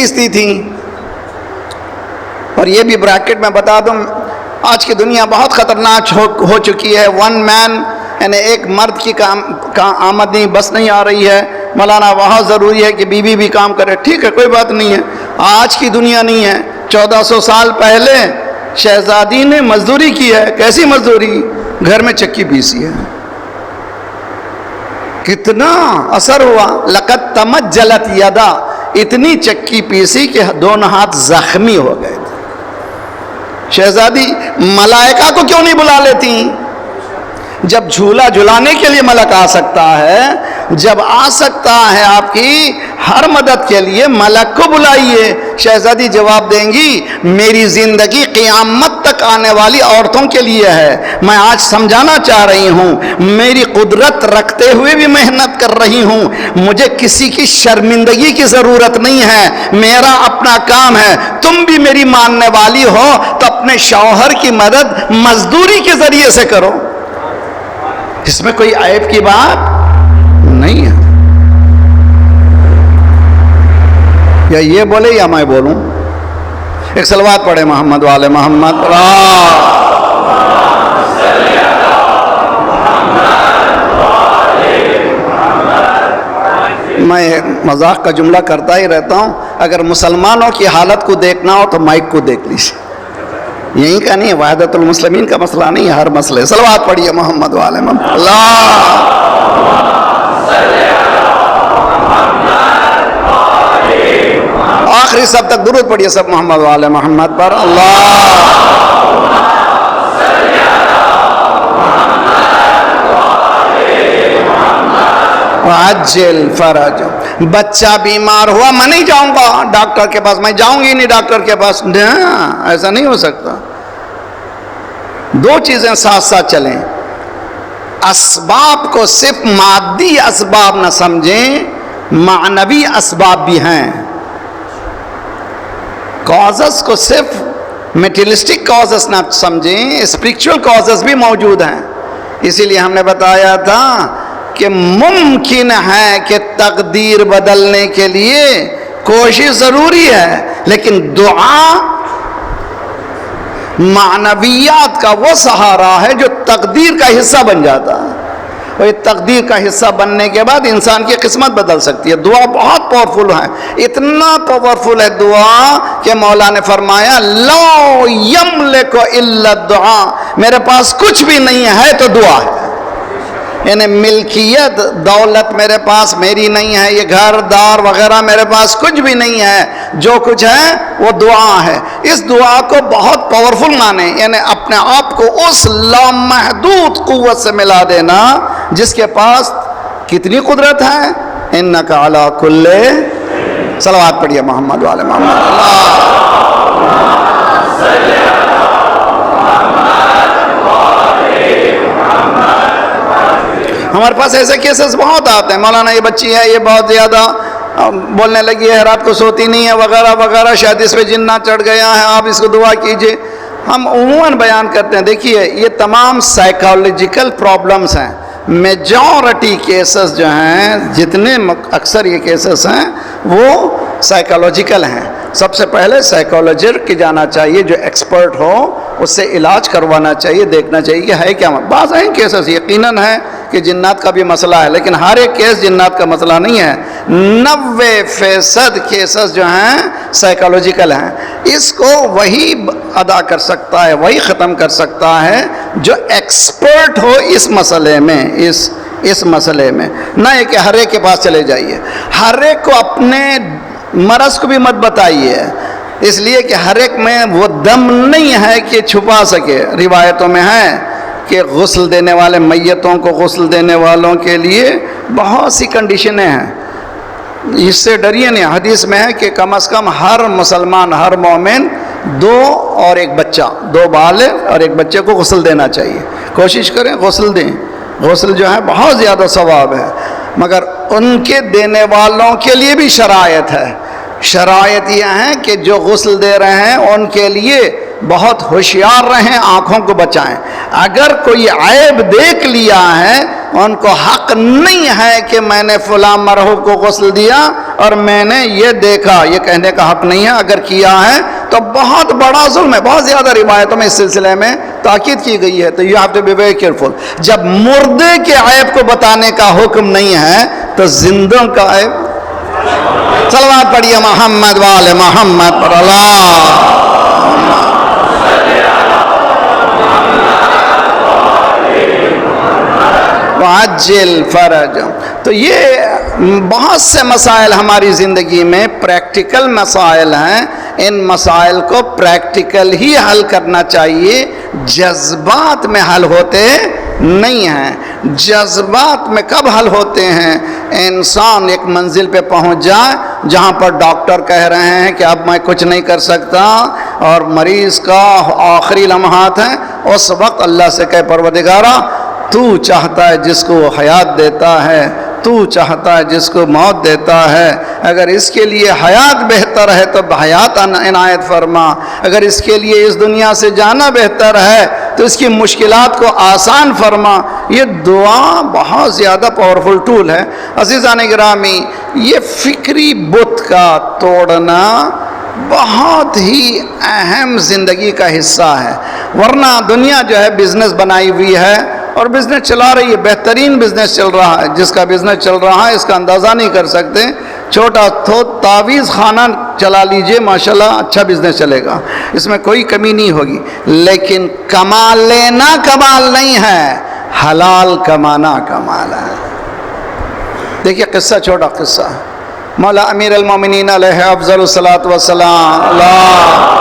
پیستی تھیں. اور یہ بھی بریکٹ میں بتا دوں، آج کی دنیا بہت خطرناک ہو چکی ہے. ون مین یعنی ایک مرد کی آمدنی بس نہیں آ رہی ہے. مولانا بہت ضروری ہے کہ بیوی بھی کام کرے. ٹھیک ہے، کوئی بات نہیں ہے، آج کی دنیا نہیں ہے. 1400 سال پہلے شہزادی نے مزدوری کی ہے. کیسی مزدوری؟ گھر میں چکی پیسی ہے. کتنا اثر ہوا. لقد تمجلت یدا، اتنی چکی پیسی کہ دونوں ہاتھ زخمی ہو گئے تھے. شہزادی ملائکہ کو کیوں نہیں بلا لیتی؟ جب جھولا جھلانے کے لیے ملک آ سکتا ہے، جب آ سکتا ہے آپ کی ہر مدد کے لیے، ملک کو بلائیے. شہزادی جواب دیں گی، میری زندگی قیامت تک آنے والی عورتوں کے لیے ہے. میں آج سمجھانا چاہ رہی ہوں، میری قدرت رکھتے ہوئے بھی محنت کر رہی ہوں. مجھے کسی کی شرمندگی کی ضرورت نہیں ہے، میرا اپنا کام ہے. تم بھی میری ماننے والی ہو تو اپنے شوہر کی مدد مزدوری کے ذریعے سے کرو. اس میں کوئی عیب کی بات نہیں ہے. یا یہ بولے یا میں بولوں؟ ایک صلوات پڑھے محمد والے محمد. میں مذاق کا جملہ کرتا ہی رہتا ہوں، اگر مسلمانوں کی حالت کو دیکھنا ہو تو مائک کو دیکھ لیجیے. یہی کا نہیں ہے، وحدت المسلمین کا مسئلہ نہیں ہے، ہر مسئلے. صلوات پڑھیے محمد والے محمد. اللہ آخری سب تک درود پڑھیے سب محمد والے محمد پر. عجل فرج. بچہ بیمار ہوا، میں نہیں جاؤں گا ڈاکٹر کے پاس، میں جاؤں گی نہیں ڈاکٹر کے پاس. ایسا نہیں ہو سکتا. دو چیزیں ساتھ ساتھ چلیں. اسباب کو صرف مادی اسباب نہ سمجھیں، معنوی اسباب بھی ہیں. کازز کو صرف میٹیریلسٹک کازز نہ سمجھیں، اسپرچول کازز بھی موجود ہیں. اسی لیے ہم نے بتایا تھا کہ ممکن ہے کہ تقدیر بدلنے کے لیے کوشش ضروری ہے، لیکن دعا معنویات کا وہ سہارا ہے جو تقدیر کا حصہ بن جاتا ہے. اور یہ تقدیر کا حصہ بننے کے بعد انسان کی قسمت بدل سکتی ہے. دعا بہت پاورفل ہے، اتنا پاورفل ہے دعا کہ مولا نے فرمایا لا یملک الا الدعاء، میرے پاس کچھ بھی نہیں ہے تو دعا ہے. یعنی ملکیت دولت میرے پاس میری نہیں ہے، یہ گھر دار وغیرہ میرے پاس کچھ بھی نہیں ہے، جو کچھ ہے وہ دعا ہے. اس دعا کو بہت پاورفل مانے، یعنی اپنے آپ کو اس لامحدود قوت سے ملا دینا جس کے پاس کتنی قدرت ہے. انک علی کل. صلوات پڑھیے محمد والے محمد. ہمارے پاس ایسے کیسز بہت آتے ہیں. مولانا یہ بچی ہے، یہ بہت زیادہ بولنے لگی ہے، رات کو سوتی نہیں ہے وغیرہ وغیرہ، شاید اس پہ جنات چڑھ گیا ہے، آپ اس کو دعا کیجئے. ہم عموماً بیان کرتے ہیں. دیکھیے یہ تمام سائیکالوجیکل پرابلمز ہیں. میجورٹی کیسز جو ہیں، جتنے اکثر یہ کیسز ہیں وہ سائیکالوجیکل ہیں. سب سے پہلے سائیکالوجسٹ کی جانا چاہیے جو ایکسپرٹ ہو، اس سے علاج کروانا چاہیے، دیکھنا چاہیے کہ ہے کیا. بعض ہیں کیسز یقیناً ہے کہ جنات کا بھی مسئلہ ہے، لیکن ہر ایک کیس جنات کا مسئلہ نہیں ہے. 90% کیسز جو ہیں سائیکالوجیکل ہیں. اس کو وہی ادا کر سکتا ہے، وہی ختم کر سکتا ہے جو ایکسپرٹ ہو اس مسئلے میں، اس مسئلے میں. نہ یہ کہ ہر ایک کے پاس چلے جائیے، ہر ایک کو اپنے مرض کو بھی مت بتائیے، اس لیے کہ ہر ایک میں وہ دم نہیں ہے کہ چھپا سکے. روایتوں میں ہے کہ غسل دینے والے میتوں کو غسل دینے والوں کے لیے بہت سی کنڈیشنیں ہیں. اس سے ڈریے نہیں. حدیث میں ہے کہ کم از کم ہر مسلمان، ہر مومن 2 اور 1 بچہ، 2 بالغ اور 1 بچے کو غسل دینا چاہیے. کوشش کریں غسل دیں. غسل جو ہے بہت زیادہ ثواب ہے، مگر ان کے دینے والوں کے لیے بھی شرائط ہے. شرائط یہ ہیں کہ جو غسل دے رہے ہیں ان کے لیے بہت ہوشیار رہیں، آنکھوں کو بچائیں. اگر کوئی عیب دیکھ لیا ہے، ان کو حق نہیں ہے کہ میں نے فلاں مرحوم کو غسل دیا اور میں نے یہ دیکھا، یہ کہنے کا حق نہیں ہے. اگر کیا ہے تو بہت بڑا ظلم ہے. بہت زیادہ روایتوں میں اس سلسلے میں تاکید کی گئی ہے. تو you have to be very careful. جب مردے کے عیب کو بتانے کا حکم نہیں ہے تو زندوں کا عیب. صلوات پڑھیے محمد وآل محمد پر. اللہ وعجل فرج. تو یہ بہت سے مسائل ہماری زندگی میں پریکٹیکل مسائل ہیں. ان مسائل کو پریکٹیکل ہی حل کرنا چاہیے، جذبات میں حل ہوتے نہیں ہیں. جذبات میں کب حل ہوتے ہیں؟ انسان ایک منزل پہ پہنچ جائے جہاں پر ڈاکٹر کہہ رہے ہیں کہ اب میں کچھ نہیں کر سکتا اور مریض کا آخری لمحات ہیں. اس وقت اللہ سے کہے پروردگارا تو چاہتا ہے جس کو حیات دیتا ہے، تو چاہتا ہے جس کو موت دیتا ہے. اگر اس کے لیے حیات بہتر ہے تو حیات عنایت فرما. اگر اس کے لیے اس دنیا سے جانا بہتر ہے تو اس کی مشکلات کو آسان فرما. یہ دعا بہت زیادہ پاورفل ٹول ہے. عزیزان گرامی، یہ فکری بت کا توڑنا بہت ہی اہم زندگی کا حصہ ہے. ورنہ دنیا جو ہے بزنس بنائی ہوئی ہے اور بزنس چلا رہی ہے. بہترین بزنس چل رہا ہے. جس کا بزنس چل رہا ہے اس کا اندازہ نہیں کر سکتے. چھوٹا تو تعویذ خانہ چلا لیجئے، ماشاءاللہ اچھا بزنس چلے گا، اس میں کوئی کمی نہیں ہوگی. لیکن کما لینا کمال نہیں ہے، حلال کمانا کمال ہے. دیکھیے قصہ، چھوٹا قصہ. مولا امیر المومنین علیہ افضل الصلاۃ والسلام. اللہ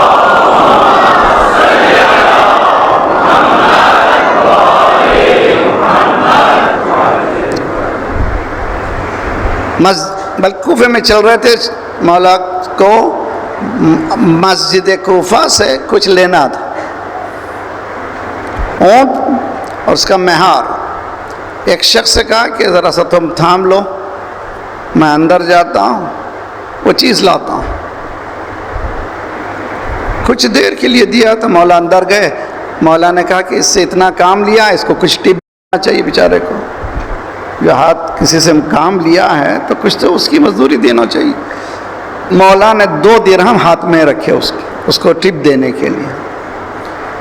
کوفے میں چل رہے تھے. مولا کو مسجد کوفہ سے کچھ لینا تھا، اونٹ اور اس کا مہار. ایک شخص سے کہا کہ ذرا سا تم تھام لو، میں اندر جاتا ہوں وہ چیز لاتا ہوں. کچھ دیر کے لیے دیا تو مولا اندر گئے. مولا نے کہا کہ اس سے اتنا کام لیا، اس کو کچھ ٹپ دینا چاہیے بیچارے کو. جو ہاتھ کسی سے کام لیا ہے تو کچھ تو اس کی مزدوری دینا چاہیے. مولا نے 2 درہم ہاتھ میں رکھے اس کو ٹپ دینے کے لیے.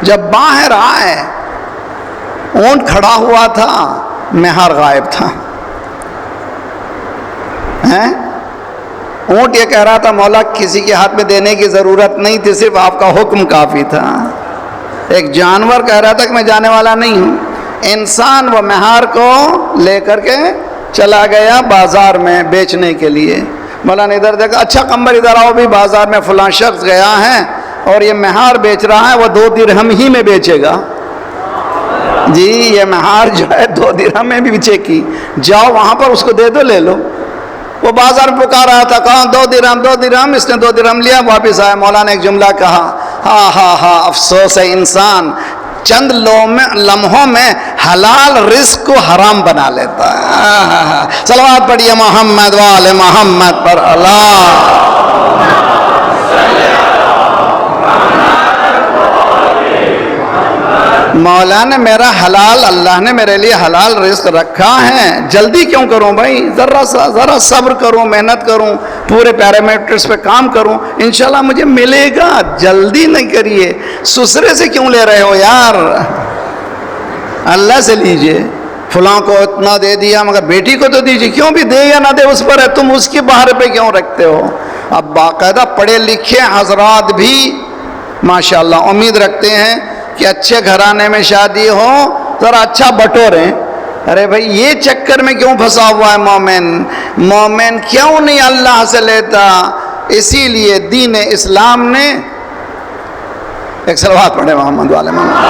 جب باہر آئے اونٹ کھڑا ہوا تھا، مہار غائب تھا. اونٹ یہ کہہ رہا تھا مولا کسی کے ہاتھ میں دینے کی ضرورت نہیں تھی، صرف آپ کا حکم کافی تھا. ایک جانور کہہ رہا تھا کہ میں جانے والا نہیں ہوں. انسان وہ مہار کو لے کر کے چلا گیا بازار میں بیچنے کے لیے. مولا نے ادھر دیکھا، اچھا قمبر ادھر آؤ بھی، بازار میں فلاں شخص گیا ہے اور یہ مہار بیچ رہا ہے، وہ 2 درہم ہی میں بیچے گا. جی یہ مہار جو ہے 2 درہم میں بھی بیچے کی، جاؤ وہاں پر اس کو دے دو، لے لو. وہ بازار میں پکار رہا تھا، کہاں 2 درہم 2 درہم. اس نے 2 درہم لیا، واپس آیا. مولا نے ایک جملہ کہا، ہاں ہاں ہاں افسوس ہے انسان چند لمحوں میں حلال رزق کو حرام بنا لیتا ہے. صلوات پڑھیے محمد وآل محمد پر. اللہ مولا نے میرا حلال، اللہ نے میرے لیے حلال رزق رکھا ہے، جلدی کیوں کروں بھائی؟ ذرا صبر کروں، محنت کروں، پورے پیرامیٹرز پہ کام کروں، انشاءاللہ مجھے ملے گا. جلدی نہیں کریے. سسرے سے کیوں لے رہے ہو یار؟ اللہ سے لیجئے. فلاں کو اتنا دے دیا مگر بیٹی کو تو دیجئے. کیوں بھی دے یا نہ دے اس پر ہے، تم اس کے باہر پہ کیوں رکھتے ہو؟ اب باقاعدہ پڑھے لکھے حضرات بھی ماشاءاللہ امید رکھتے ہیں کہ اچھے گھرانے میں شادی ہو، ذرا اچھا بٹوریں. ارے بھائی یہ چکر میں کیوں پھنسا ہوا ہے مومن کیوں نہیں اللہ سے لیتا؟ اسی لیے دین اسلام نے ایک صلوات پڑھے محمد والے محمد.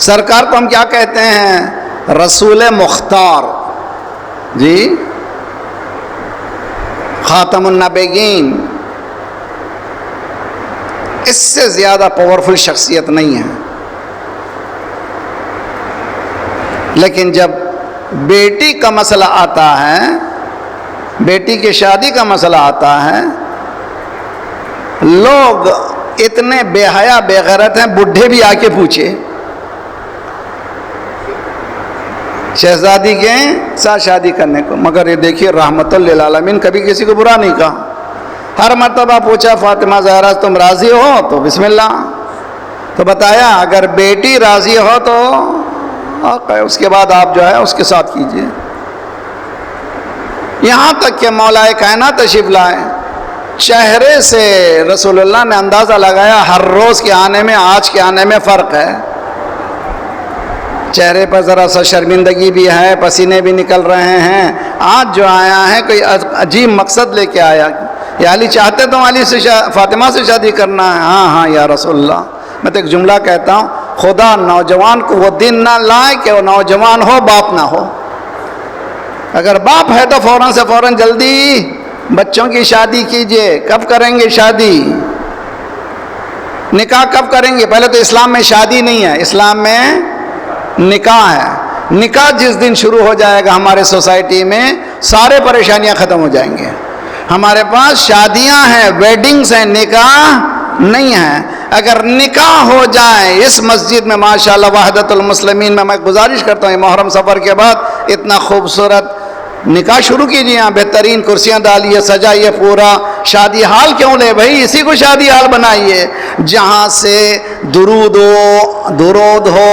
سرکار کو ہم کیا کہتے ہیں؟ رسول مختار. جی خاتم النبیین. اس سے زیادہ پاورفل شخصیت نہیں ہے. لیکن جب بیٹی کا مسئلہ آتا ہے، بیٹی کی شادی کا مسئلہ آتا ہے، لوگ اتنے بے حیا بے غیرت ہیں، بڈھے بھی آ کے پوچھے شہزادی کے ساتھ شادی کرنے کو، مگر یہ دیکھیے رحمت للعالمین کبھی کسی کو برا نہیں کہا، ہر مرتبہ پوچھا فاطمہ زہرا تم راضی ہو تو بسم اللہ، تو بتایا اگر بیٹی راضی ہو تو اس کے بعد آپ جو ہے اس کے ساتھ کیجئے، یہاں تک کہ مولا کائنات تشریف لائے، چہرے سے رسول اللہ نے اندازہ لگایا ہر روز کے آنے میں آج کے آنے میں فرق ہے، چہرے پر ذرا سا شرمندگی بھی ہے، پسینے بھی نکل رہے ہیں، آج جو آیا ہے کوئی عجیب مقصد لے کے آیا، یا علی چاہتے تو علی سے فاطمہ سے شادی کرنا ہے؟ ہاں ہاں یا رسول اللہ، میں تو ایک جملہ کہتا ہوں، خدا نوجوان کو وہ دن نہ لائے کہ وہ نوجوان ہو باپ نہ ہو، اگر باپ ہے تو فوراً سے فوراً جلدی بچوں کی شادی کیجئے، کب کریں گے شادی؟ نکاح کب کریں گے؟ پہلے تو اسلام میں شادی نہیں ہے، اسلام میں نکاح ہے، نکاح جس دن شروع ہو جائے گا ہمارے سوسائٹی میں سارے پریشانیاں ختم ہو جائیں گے، ہمارے پاس شادیاں ہیں، ویڈنگز ہیں، نکاح نہیں ہے، اگر نکاح ہو جائے اس مسجد میں ماشاءاللہ وحدت المسلمین میں گزارش کرتا ہوں محرم سفر کے بعد اتنا خوبصورت نکاح شروع کیجیے، یہاں بہترین کرسیاں ڈالیے، سجائیے، پورا شادی حال کیوں لے بھائی، اسی کو شادی حال بنائیے جہاں سے درود ہو،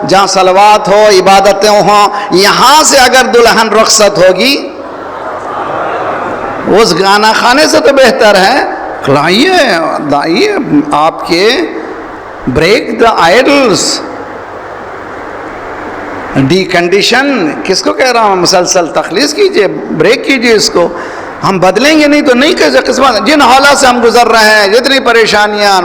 جہاں صلوات ہو، عبادتیں ہوں، یہاں سے اگر دلہن رخصت ہوگی اس گانا خانے سے تو بہتر ہے، لائیے آپ کے break the idols, D condition کس کو کہہ رہا ہوں، مسلسل تخلیص کیجئے، بریک کیجئے اس کو، ہم بدلیں گے نہیں تو نہیں کیسے قسمت، جن حالات سے ہم گزر رہے ہیں، جتنی پریشانیاں،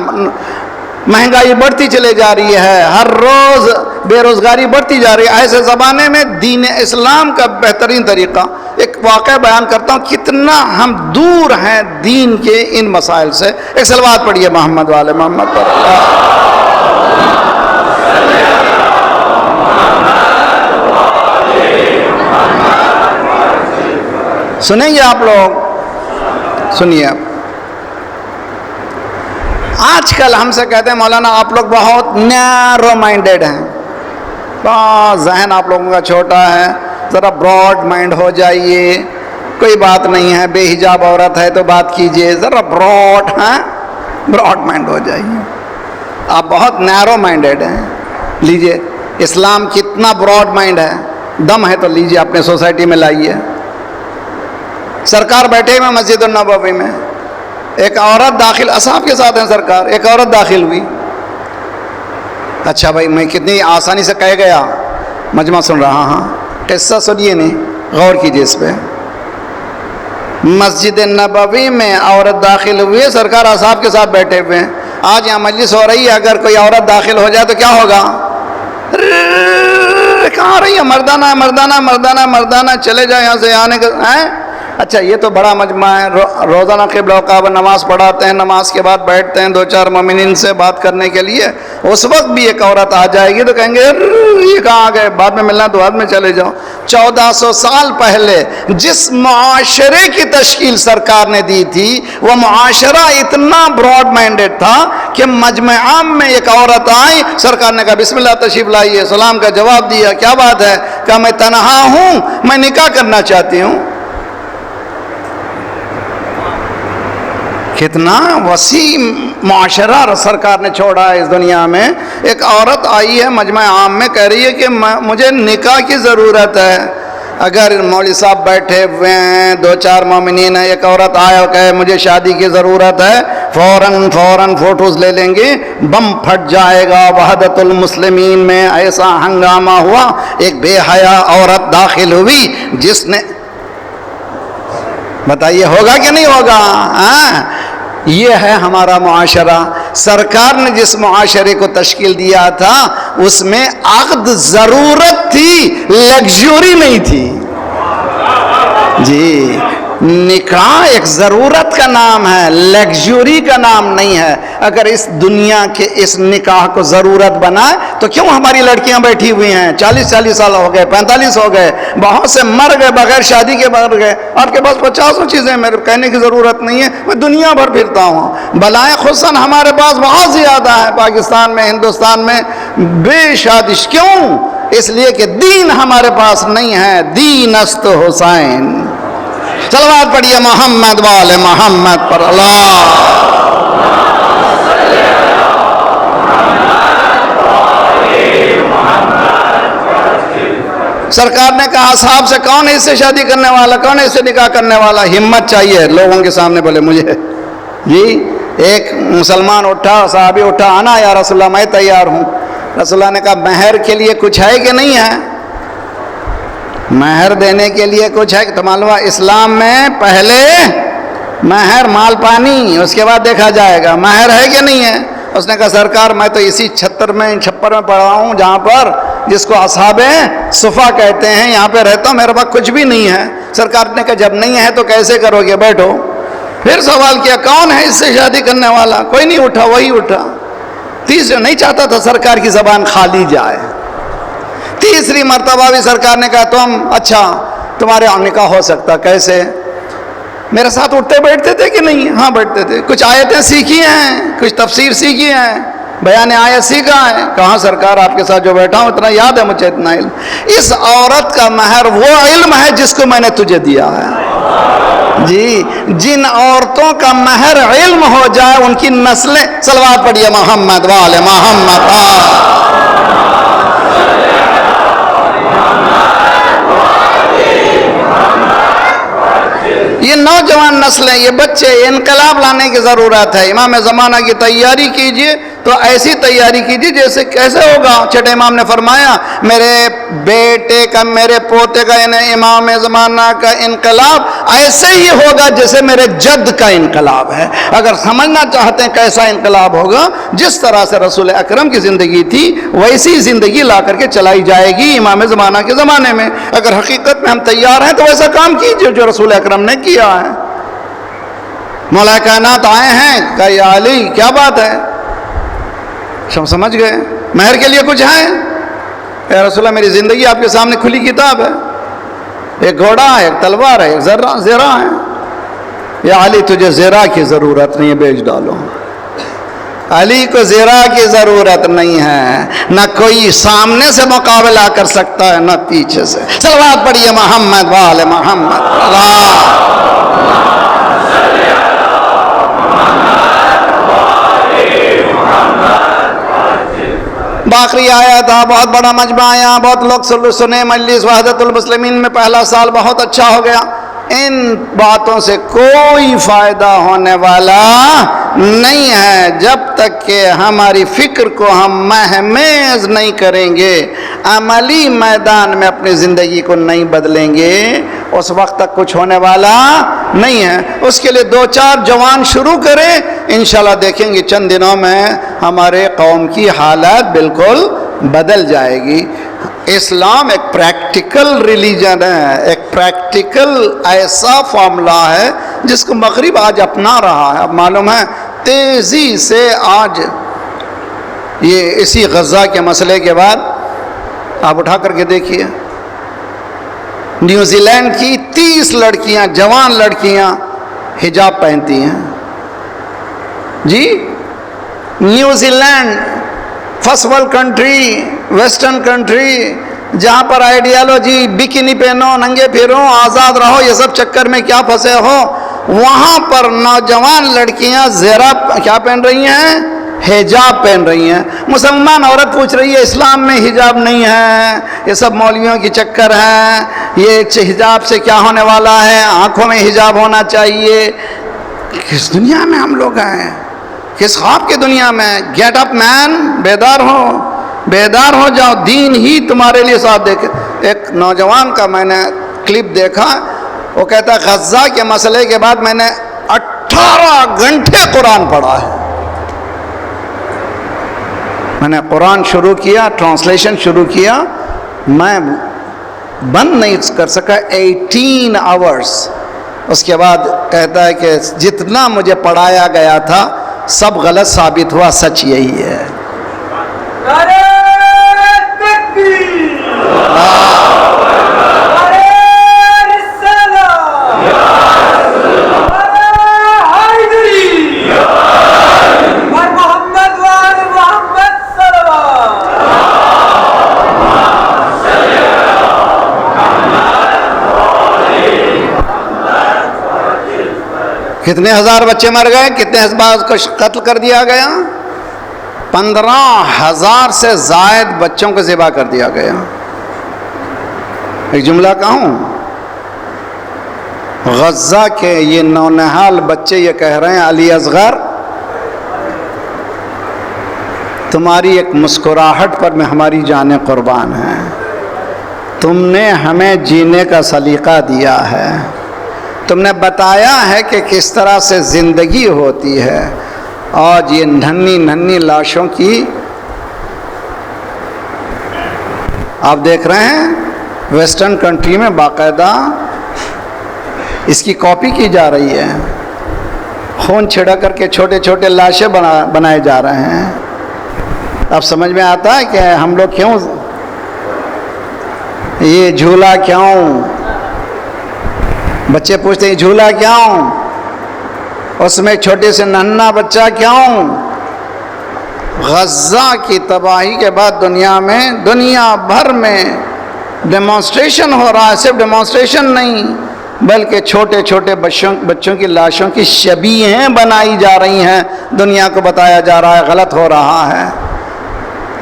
مہنگائی بڑھتی چلے جا رہی ہے، ہر روز بے روزگاری بڑھتی جا رہی ہے، ایسے زمانے میں دین اسلام کا بہترین طریقہ، ایک واقعہ بیان کرتا ہوں کتنا ہم دور ہیں دین کے ان مسائل سے، ایک صلوات پڑھیے محمد والے محمد پر سنیں گے آپ لوگ، سنیے آپ، آج کل ہم سے کہتے ہیں مولانا آپ لوگ بہت نیرو مائنڈیڈ ہیں، بہت ذہن آپ لوگوں کا چھوٹا ہے، ذرا براڈ مائنڈ ہو جائیے، کوئی بات نہیں ہے، بے حجاب عورت ہے تو بات کیجئے، ذرا براڈ مائنڈ ہو جائیے، آپ بہت نیرو مائنڈیڈ ہیں، لیجئے اسلام کتنا براڈ مائنڈ ہے، دم ہے تو لیجئے اپنے سوسائٹی میں لائیے، سرکار بیٹھے ہوئے مسجد النبوی میں، ایک عورت داخل، اصحاب کے ساتھ ہیں سرکار، ایک عورت داخل ہوئی، اچھا بھائی میں کتنی آسانی سے کہہ گیا، مجمع سن رہا، ہاں قصہ سنیے نہیں، غور کیجئے اس پہ، مسجد نبوی میں عورت داخل ہوئی، سرکار اصحاب کے ساتھ بیٹھے ہوئے ہیں، آج یہاں مجلس ہو رہی ہے، اگر کوئی عورت داخل ہو جائے تو کیا ہوگا؟ کہاں رہی ہے؟ مردانہ ہے، مردانہ، مردانہ، مردانہ، چلے جائے یہاں سے، آنے کا ہے۔ اچھا یہ تو بڑا مجمع ہے، روزانہ قبلہ و کعبہ نماز پڑھاتے ہیں، نماز کے بعد بیٹھتے ہیں دو چار مومنین سے بات کرنے کے لیے، اس وقت بھی ایک عورت آ جائے گی تو کہیں گے یہ کہاں آ گئے، بعد میں ملنا تو بعد میں چلے جاؤ۔ 1400 سال پہلے جس معاشرے کی تشکیل سرکار نے دی تھی وہ معاشرہ اتنا براڈ مائنڈڈ تھا کہ مجمع عام میں ایک عورت آئی، سرکار نے کہا بسم اللہ تشریف لائیے، سلام کا جواب دیا، کیا بات ہے؟ کہا میں تنہا ہوں، میں نکاح کرنا چاہتی ہوں۔ کتنا وسیع معاشرہ سرکار نے چھوڑا ہے اس دنیا میں۔ ایک عورت آئی ہے مجمع عام میں، کہہ رہی ہے کہ مجھے نکاح کی ضرورت ہے۔ اگر مولوی صاحب بیٹھے ہوئے ہیں، دو چار مومنین ہیں، ایک عورت آئے اور کہے مجھے شادی کی ضرورت ہے، فوراً فوٹوز لے لیں گے، بم پھٹ جائے گا۔ وحدت المسلمین میں ایسا ہنگامہ ہوا، ایک بے حیا عورت داخل ہوئی جس نے، بتائیے ہوگا کہ نہیں ہوگا؟ یہ ہے ہمارا معاشرہ۔ سرکار نے جس معاشرے کو تشکیل دیا تھا اس میں عقد ضرورت تھی، لگژوری نہیں تھی۔ جی نکاح ایک ضرورت کا نام ہے، لگژری کا نام نہیں ہے۔ اگر اس دنیا کے اس نکاح کو ضرورت بنائے تو کیوں ہماری لڑکیاں بیٹھی ہوئی ہیں 40 سال ہو گئے، 45 ہو گئے، بہت سے مر گئے بغیر شادی کے مر گئے۔ آپ کے پاس 50 چیزیں میرے کہنے کی ضرورت نہیں ہے، میں دنیا بھر پھرتا ہوں۔ بلائیں خصوصاً ہمارے پاس بہت زیادہ ہے پاکستان میں، ہندوستان میں بے شادش۔ کیوں؟ اس لیے کہ دین ہمارے پاس نہیں ہے، دین است حسین۔ صلوات پڑھیے محمد والے محمد پر۔ اللہ سرکار نے کہا اصحاب سے کون ہے اس سے شادی کرنے والا، کون ہے اس سے نکاح کرنے والا؟ ہمت چاہیے لوگوں کے سامنے بولے مجھے۔ جی ایک مسلمان اٹھا، صحابی اٹھا، آنا یا رسول اللہ میں تیار ہوں۔ رسول اللہ نے کہا مہر کے لیے کچھ ہے کہ نہیں ہے؟ مہر دینے کے لیے کچھ ہے کہ؟ تو معلوم ہے اسلام میں پہلے مہر مال پانی، اس کے بعد دیکھا جائے گا مہر ہے کہ نہیں ہے۔ اس نے کہا سرکار میں تو اسی چھپر میں پڑا ہوں جہاں پر جس کو اصحاب صفا کہتے ہیں، یہاں پہ رہتا ہوں، میرے پاس کچھ بھی نہیں ہے۔ سرکار نے کہا جب نہیں ہے تو کیسے کرو گے، بیٹھو۔ پھر سوال کیا کون ہے اس سے شادی کرنے والا؟ کوئی نہیں اٹھا، وہی اٹھا۔ تیسرے نہیں چاہتا تھا سرکار کی زبان خالی جائے۔ تیسری مرتبہ بھی سرکار نے کہا تم اچھا تمہارے نکاح ہو سکتا، کیسے؟ میرے ساتھ اٹھتے بیٹھتے تھے کہ نہیں؟ ہاں بیٹھتے تھے۔ کچھ آیتیں سیکھی ہیں، کچھ تفسیر سیکھی ہیں، بیان آیت سیکھا ہے؟ کہاں سرکار آپ کے ساتھ جو بیٹھا ہوں اتنا یاد ہے مجھے، اتنا علم۔ اس عورت کا مہر وہ علم ہے جس کو میں نے تجھے دیا ہے۔ جی جن عورتوں کا مہر علم ہو جائے ان کی نسلیں، صلوات پڑھیے محمد والے محمد۔ یہ نوجوان نسلیں، یہ بچے، انقلاب لانے کی ضرورت ہے۔ امام زمانہ کی تیاری کیجئے تو ایسی تیاری کیجئے جیسے کیسے ہوگا؟ چھٹے امام نے فرمایا میرے بیٹے کا، میرے پوتے کا، یعنی امام زمانہ کا انقلاب ایسے ہی ہوگا جیسے میرے جد کا انقلاب ہے۔ اگر سمجھنا چاہتے ہیں کیسا انقلاب ہوگا، جس طرح سے رسول اکرم کی زندگی تھی ویسی زندگی لا کر کے چلائی جائے گی امام زمانہ کے زمانے میں۔ اگر حقیقت میں ہم تیار ہیں تو ویسا کام کیجئے جو رسول اکرم نے کیا ہے۔ مولا کائنات آئے ہیں کہ یا علی کیا بات ہے، سب سمجھ گئے مہر کے لیے کچھ ہے؟ اے رسول اللہ میری زندگی آپ کے سامنے کھلی کتاب ہے، ایک گھوڑا ہے، ایک تلوار ہے، ایک زرہ ہے۔ یا علی تجھے زرہ کی ضرورت نہیں ہے، بیچ ڈالو۔ علی کو زرہ کی ضرورت نہیں ہے، نہ کوئی سامنے سے مقابلہ کر سکتا ہے نہ پیچھے سے۔ صلوات پڑھیے محمد والے محمد۔ باقری آیا تھا، بہت بڑا مجمع آیا، بہت لوگ سنے، مجلس وحدت المسلمین میں پہلا سال بہت اچھا ہو گیا۔ ان باتوں سے کوئی فائدہ ہونے والا نہیں ہے جب تک کہ ہماری فکر کو ہم مہمیز نہیں کریں گے، عملی میدان میں اپنی زندگی کو نہیں بدلیں گے، اس وقت تک کچھ ہونے والا نہیں ہے۔ اس کے لیے 2-4 جوان شروع کریں، انشاءاللہ دیکھیں گے چند دنوں میں ہمارے قوم کی حالت بالکل بدل جائے گی۔ اسلام ایک پریکٹیکل ریلیجن ہے، ایک پریکٹیکل ایسا فارمولا ہے جس کو مغرب آج اپنا رہا ہے۔ اب معلوم ہے تیزی سے آج یہ اسی غزہ کے مسئلے کے بعد آپ اٹھا کر کے دیکھیے، نیوزی لینڈ کی 30 لڑکیاں، جوان لڑکیاں حجاب پہنتی ہیں۔ جی New Zealand first world country, western country, جہاں پر آئیڈیالوجی بکینی پہنو، ننگے پھرو، آزاد رہو، یہ سب چکر میں کیا پھنسے ہو، وہاں پر نوجوان لڑکیاں زیرہ کیا پہن رہی ہیں؟ حجاب پہن رہی ہیں۔ مسلمان عورت پوچھ رہی ہے اسلام میں حجاب نہیں ہے، یہ سب مولویوں کی چکر ہے، یہ حجاب سے کیا ہونے والا ہے، آنکھوں میں حجاب ہونا چاہیے۔ کس دنیا میں ہم لوگ ہیں؟ کس خواب کی دنیا میں؟ گیٹ اپ مین، بیدار ہو، بیدار ہو جاؤ، دین ہی تمہارے لیے ساتھ دیکھے۔ ایک نوجوان کا میں نے کلپ دیکھا، وہ کہتا ہے غزہ کے مسئلے کے بعد میں نے 18 گھنٹے قرآن پڑھا ہے۔ میں نے قرآن شروع کیا، ٹرانسلیشن شروع کیا، میں بند نہیں کر سکا 18 آورز۔ اس کے بعد کہتا ہے کہ جتنا مجھے پڑھایا گیا تھا سب غلط ثابت ہوا، سچ یہی ہے۔ کتنے ہزار بچے مر گئے، کتنے ہزار کو قتل کر دیا گیا؟ 15,000 سے زائد بچوں کو ذبح کر دیا گیا۔ ایک جملہ کہوں، غزہ کے یہ نونہال بچے یہ کہہ رہے ہیں علی اصغر تمہاری ایک مسکراہٹ پر میں ہماری جانیں قربان ہیں، تم نے ہمیں جینے کا سلیقہ دیا ہے، تم نے بتایا ہے کہ کس طرح سے زندگی ہوتی ہے۔ آج یہ ننھی ننھی لاشوں کی آپ دیکھ رہے ہیں ویسٹرن کنٹری میں باقاعدہ اس کی کاپی کی جا رہی ہے، خون چھڑا کر کے چھوٹے چھوٹے لاشیں بنائے جا رہے ہیں۔ اب سمجھ میں آتا ہے کہ ہم لوگ کیوں یہ جھولا کیوں، بچے پوچھتے ہیں جھولا کیوں، اس میں چھوٹے سے ننھا بچہ کیوں؟ غزہ کی تباہی کے بعد دنیا بھر میں ڈیمانسٹریشن ہو رہا ہے، صرف ڈیمانسٹریشن نہیں بلکہ چھوٹے چھوٹے بچوں کی لاشوں کی شبیہیں بنائی جا رہی ہیں، دنیا کو بتایا جا رہا ہے غلط ہو رہا ہے۔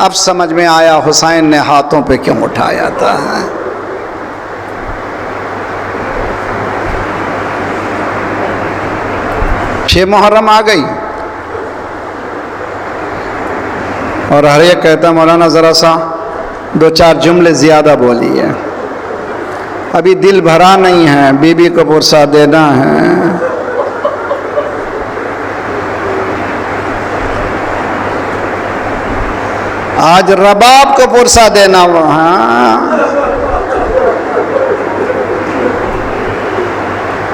اب سمجھ میں آیا حسین نے ہاتھوں پہ کیوں اٹھایا تھا۔ چھ محرم آ گئی اور ہر ایک کہتا مولانا ذرا سا 2-4 جملے زیادہ بولیے، ابھی دل بھرا نہیں ہے، بیوی کو پرسا دینا ہے۔ آج رباب کو پرسا دینا وہاں،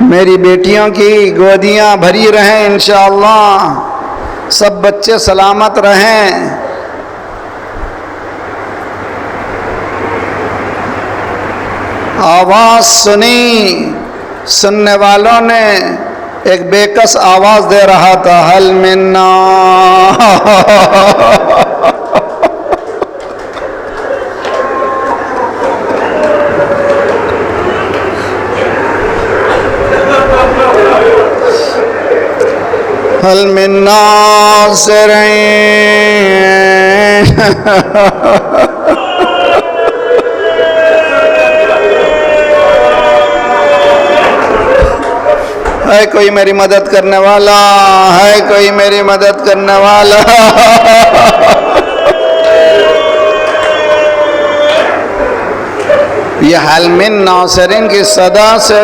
میری بیٹیوں کی گودیاں بھری رہیں انشاءاللہ، سب بچے سلامت رہیں۔ آواز سننے والوں نے ایک بے کس آواز دے رہا تھا، حل منا حل من ناصرین۔ ہے کوئی میری مدد کرنے والا، ہے کوئی میری مدد کرنے والا۔ یہ حل من ناصرین کی صدا سے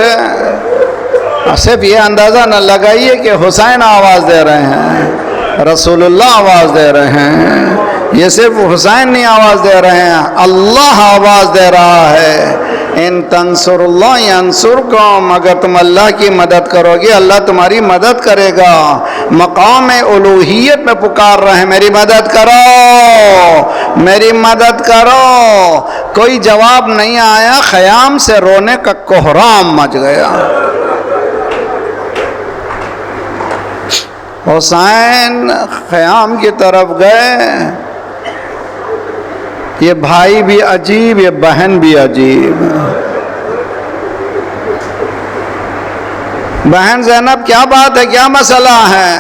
صرف یہ اندازہ نہ لگائیے کہ حسین آواز دے رہے ہیں، رسول اللہ آواز دے رہے ہیں، یہ صرف حسین نہیں آواز دے رہے ہیں، اللہ آواز دے رہا ہے۔ ان تنصر اللہ ینصرکم، اگر تم اللہ کی مدد کرو گے اللہ تمہاری مدد کرے گا۔ مقام الوہیت میں پکار رہے ہیں، میری مدد کرو، میری مدد کرو۔ کوئی جواب نہیں آیا، خیام سے رونے کا کوہرام مچ گیا۔ حسین خیام کی طرف گئے، یہ بھائی بھی عجیب، یہ بہن بھی عجیب۔ بہن زینب کیا بات ہے، کیا مسئلہ ہے؟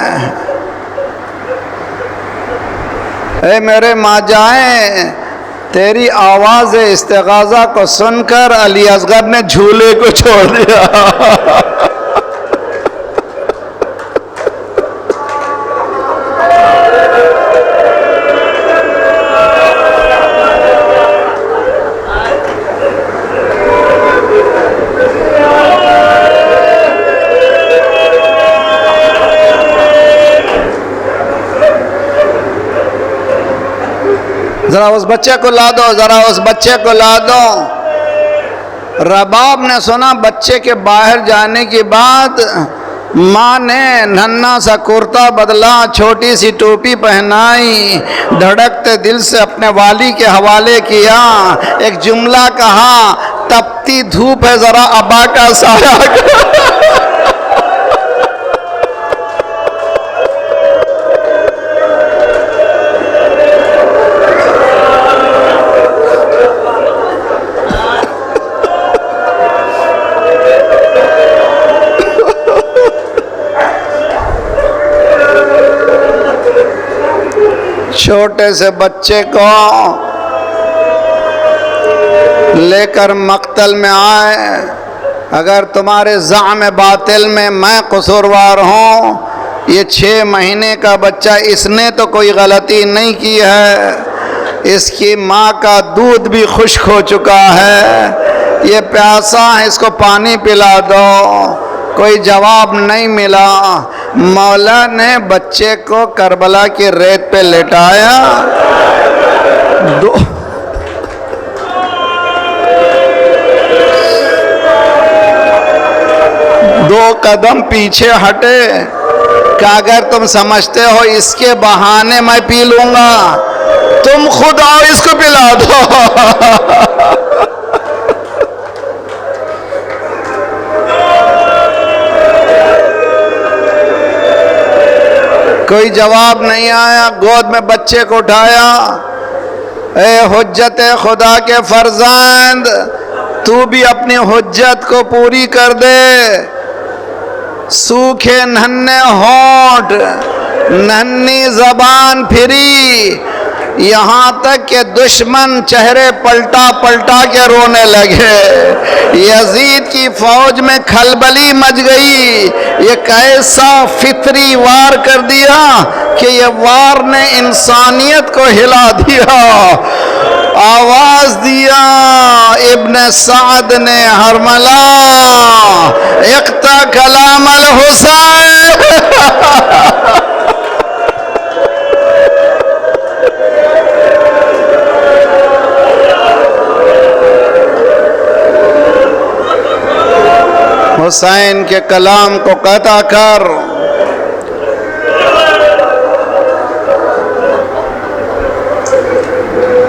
اے میرے ماں جائیں، تیری آواز استغاثہ کو سن کر علی اصغر نے جھولے کو چھوڑ دیا۔ ذرا اس بچے کو لا دو، ذرا اس بچے کو لا دو۔ رباب نے سنا بچے کے باہر جانے کے بعد ماں نے ننھا سا کرتا بدلا، چھوٹی سی ٹوپی پہنائی، دھڑکتے دل سے اپنے والی کے حوالے کیا، ایک جملہ کہا، تپتی دھوپ ہے ذرا ابا کا سایہ چھوٹے سے بچے کو لے کر مقتل میں آئے، اگر تمہارے زعم باطل میں میں قصوروار ہوں، یہ 6 مہینے کا بچہ، اس نے تو کوئی غلطی نہیں کی ہے، اس کی ماں کا دودھ بھی خشک ہو چکا ہے، یہ پیاسا ہے، اس کو پانی پلا دو۔ کوئی جواب نہیں ملا۔ مولا نے بچے کو کربلا کی ریت پہ لٹایا، دو قدم پیچھے ہٹے کہ اگر تم سمجھتے ہو اس کے بہانے میں پی لوں گا، تم خود آؤ اس کو پلا دو۔ کوئی جواب نہیں آیا، گود میں بچے کو اٹھایا، اے حجت خدا کے فرزند، تو بھی اپنی حجت کو پوری کر دے۔ سوکھے ننھے ہونٹ، ننھی زبان پھری، یہاں تک کہ دشمن چہرے پلٹا پلٹا کے رونے لگے۔ یزید کی فوج میں کھلبلی مچ گئی، یہ کیسا فطری وار کر دیا کہ یہ وار نے انسانیت کو ہلا دیا۔ آواز دیا ابن سعد نے، حرملا اقطع کلام الحسین۔ حسین کے کلام کو قطع کر۔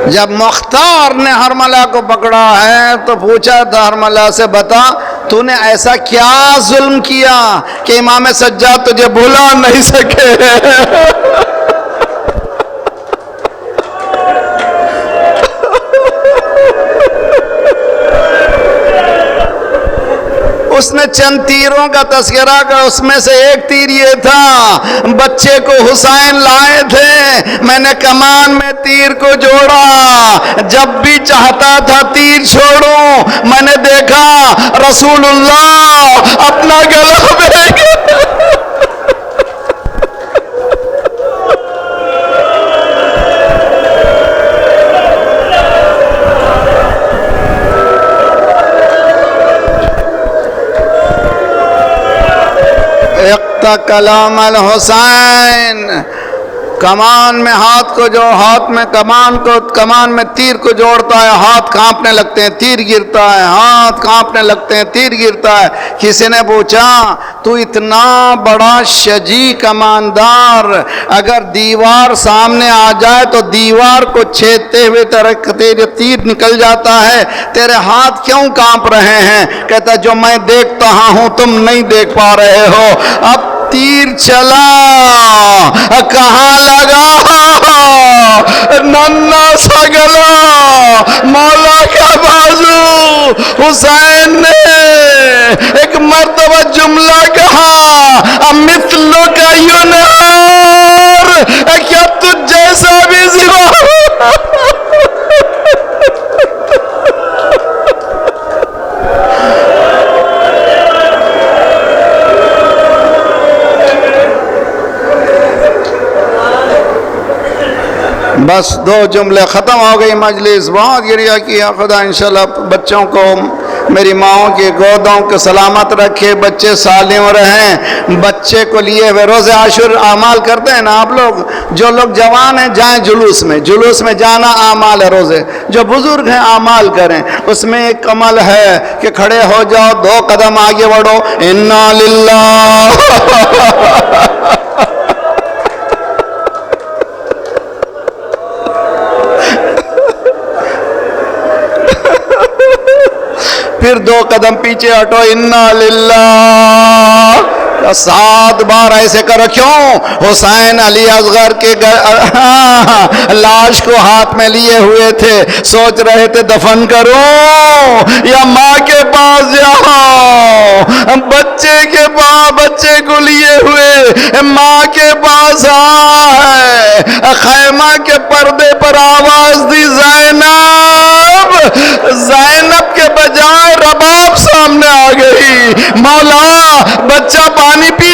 جب مختار نے حرملہ کو پکڑا ہے تو پوچھا تھا حرملہ سے، بتا تو نے ایسا کیا ظلم کیا کہ امام سجاد تجھے بھلا نہیں سکے؟ اس نے چند تیروں کا تذکرہ کر، اس میں سے ایک تیر یہ تھا، بچے کو حسین لائے تھے، میں نے کمان میں تیر کو جوڑا، جب بھی چاہتا تھا تیر چھوڑوں، میں نے دیکھا رسول اللہ اپنا گلا پھینک۔ اقطع کلام الحسین، کمان میں ہاتھ کو جو ہاتھ میں کمان میں تیر کو جوڑتا ہے، ہاتھ کانپنے لگتے ہیں، تیر گرتا ہے، ہاتھ کانپنے لگتے ہیں، تیر گرتا ہے۔ کسی نے پوچھا تو اتنا بڑا شجی کماندار، اگر دیوار سامنے آ جائے تو دیوار کو چھیدتے ہوئے تیرے تیر نکل جاتا ہے، تیرے ہاتھ کیوں کانپ رہے ہیں؟ کہتا جو میں دیکھتا ہوں تم نہیں دیکھ پا رہے ہو۔ اب تیر چلا، کہاں لگا؟ ننھا سا گلا، مولا کا بازو۔ حسین نے ایک مرتبہ جملہ کہا، مثلو کا ینہار، کیا تجھ جیسا بھی زیبا؟ بس 2 جملے ختم ہو گئی مجلس، بہت گریہ کیا۔ خدا انشاءاللہ بچوں کو میری ماؤں کی گودوں کو سلامت رکھے، بچے سالم رہیں۔ بچے کو لیے ہوئے روزے عاشور اعمال کرتے ہیں نا آپ لوگ، جو لوگ جوان ہیں جائیں جلوس میں جانا اعمال ہے روزے، جو بزرگ ہیں اعمال کریں۔ اس میں ایک عمل ہے کہ کھڑے ہو جاؤ، 2 قدم آگے بڑھو، انا للہ پھر 2 قدم پیچھے ہٹو، انا للہ 7 بار ایسے کرو۔ کیوں؟ حسین علی اصغر کے لاش کو ہاتھ میں لیے ہوئے تھے، سوچ رہے تھے دفن کروں یا ماں کے پاس جاؤں، بچے کو لیے ہوئے ماں کے پاس آئے، خیمہ کے پردے پر آواز دی، زینب کے بجائے رباب سامنے آ گئی، مولا بچہ پانی پی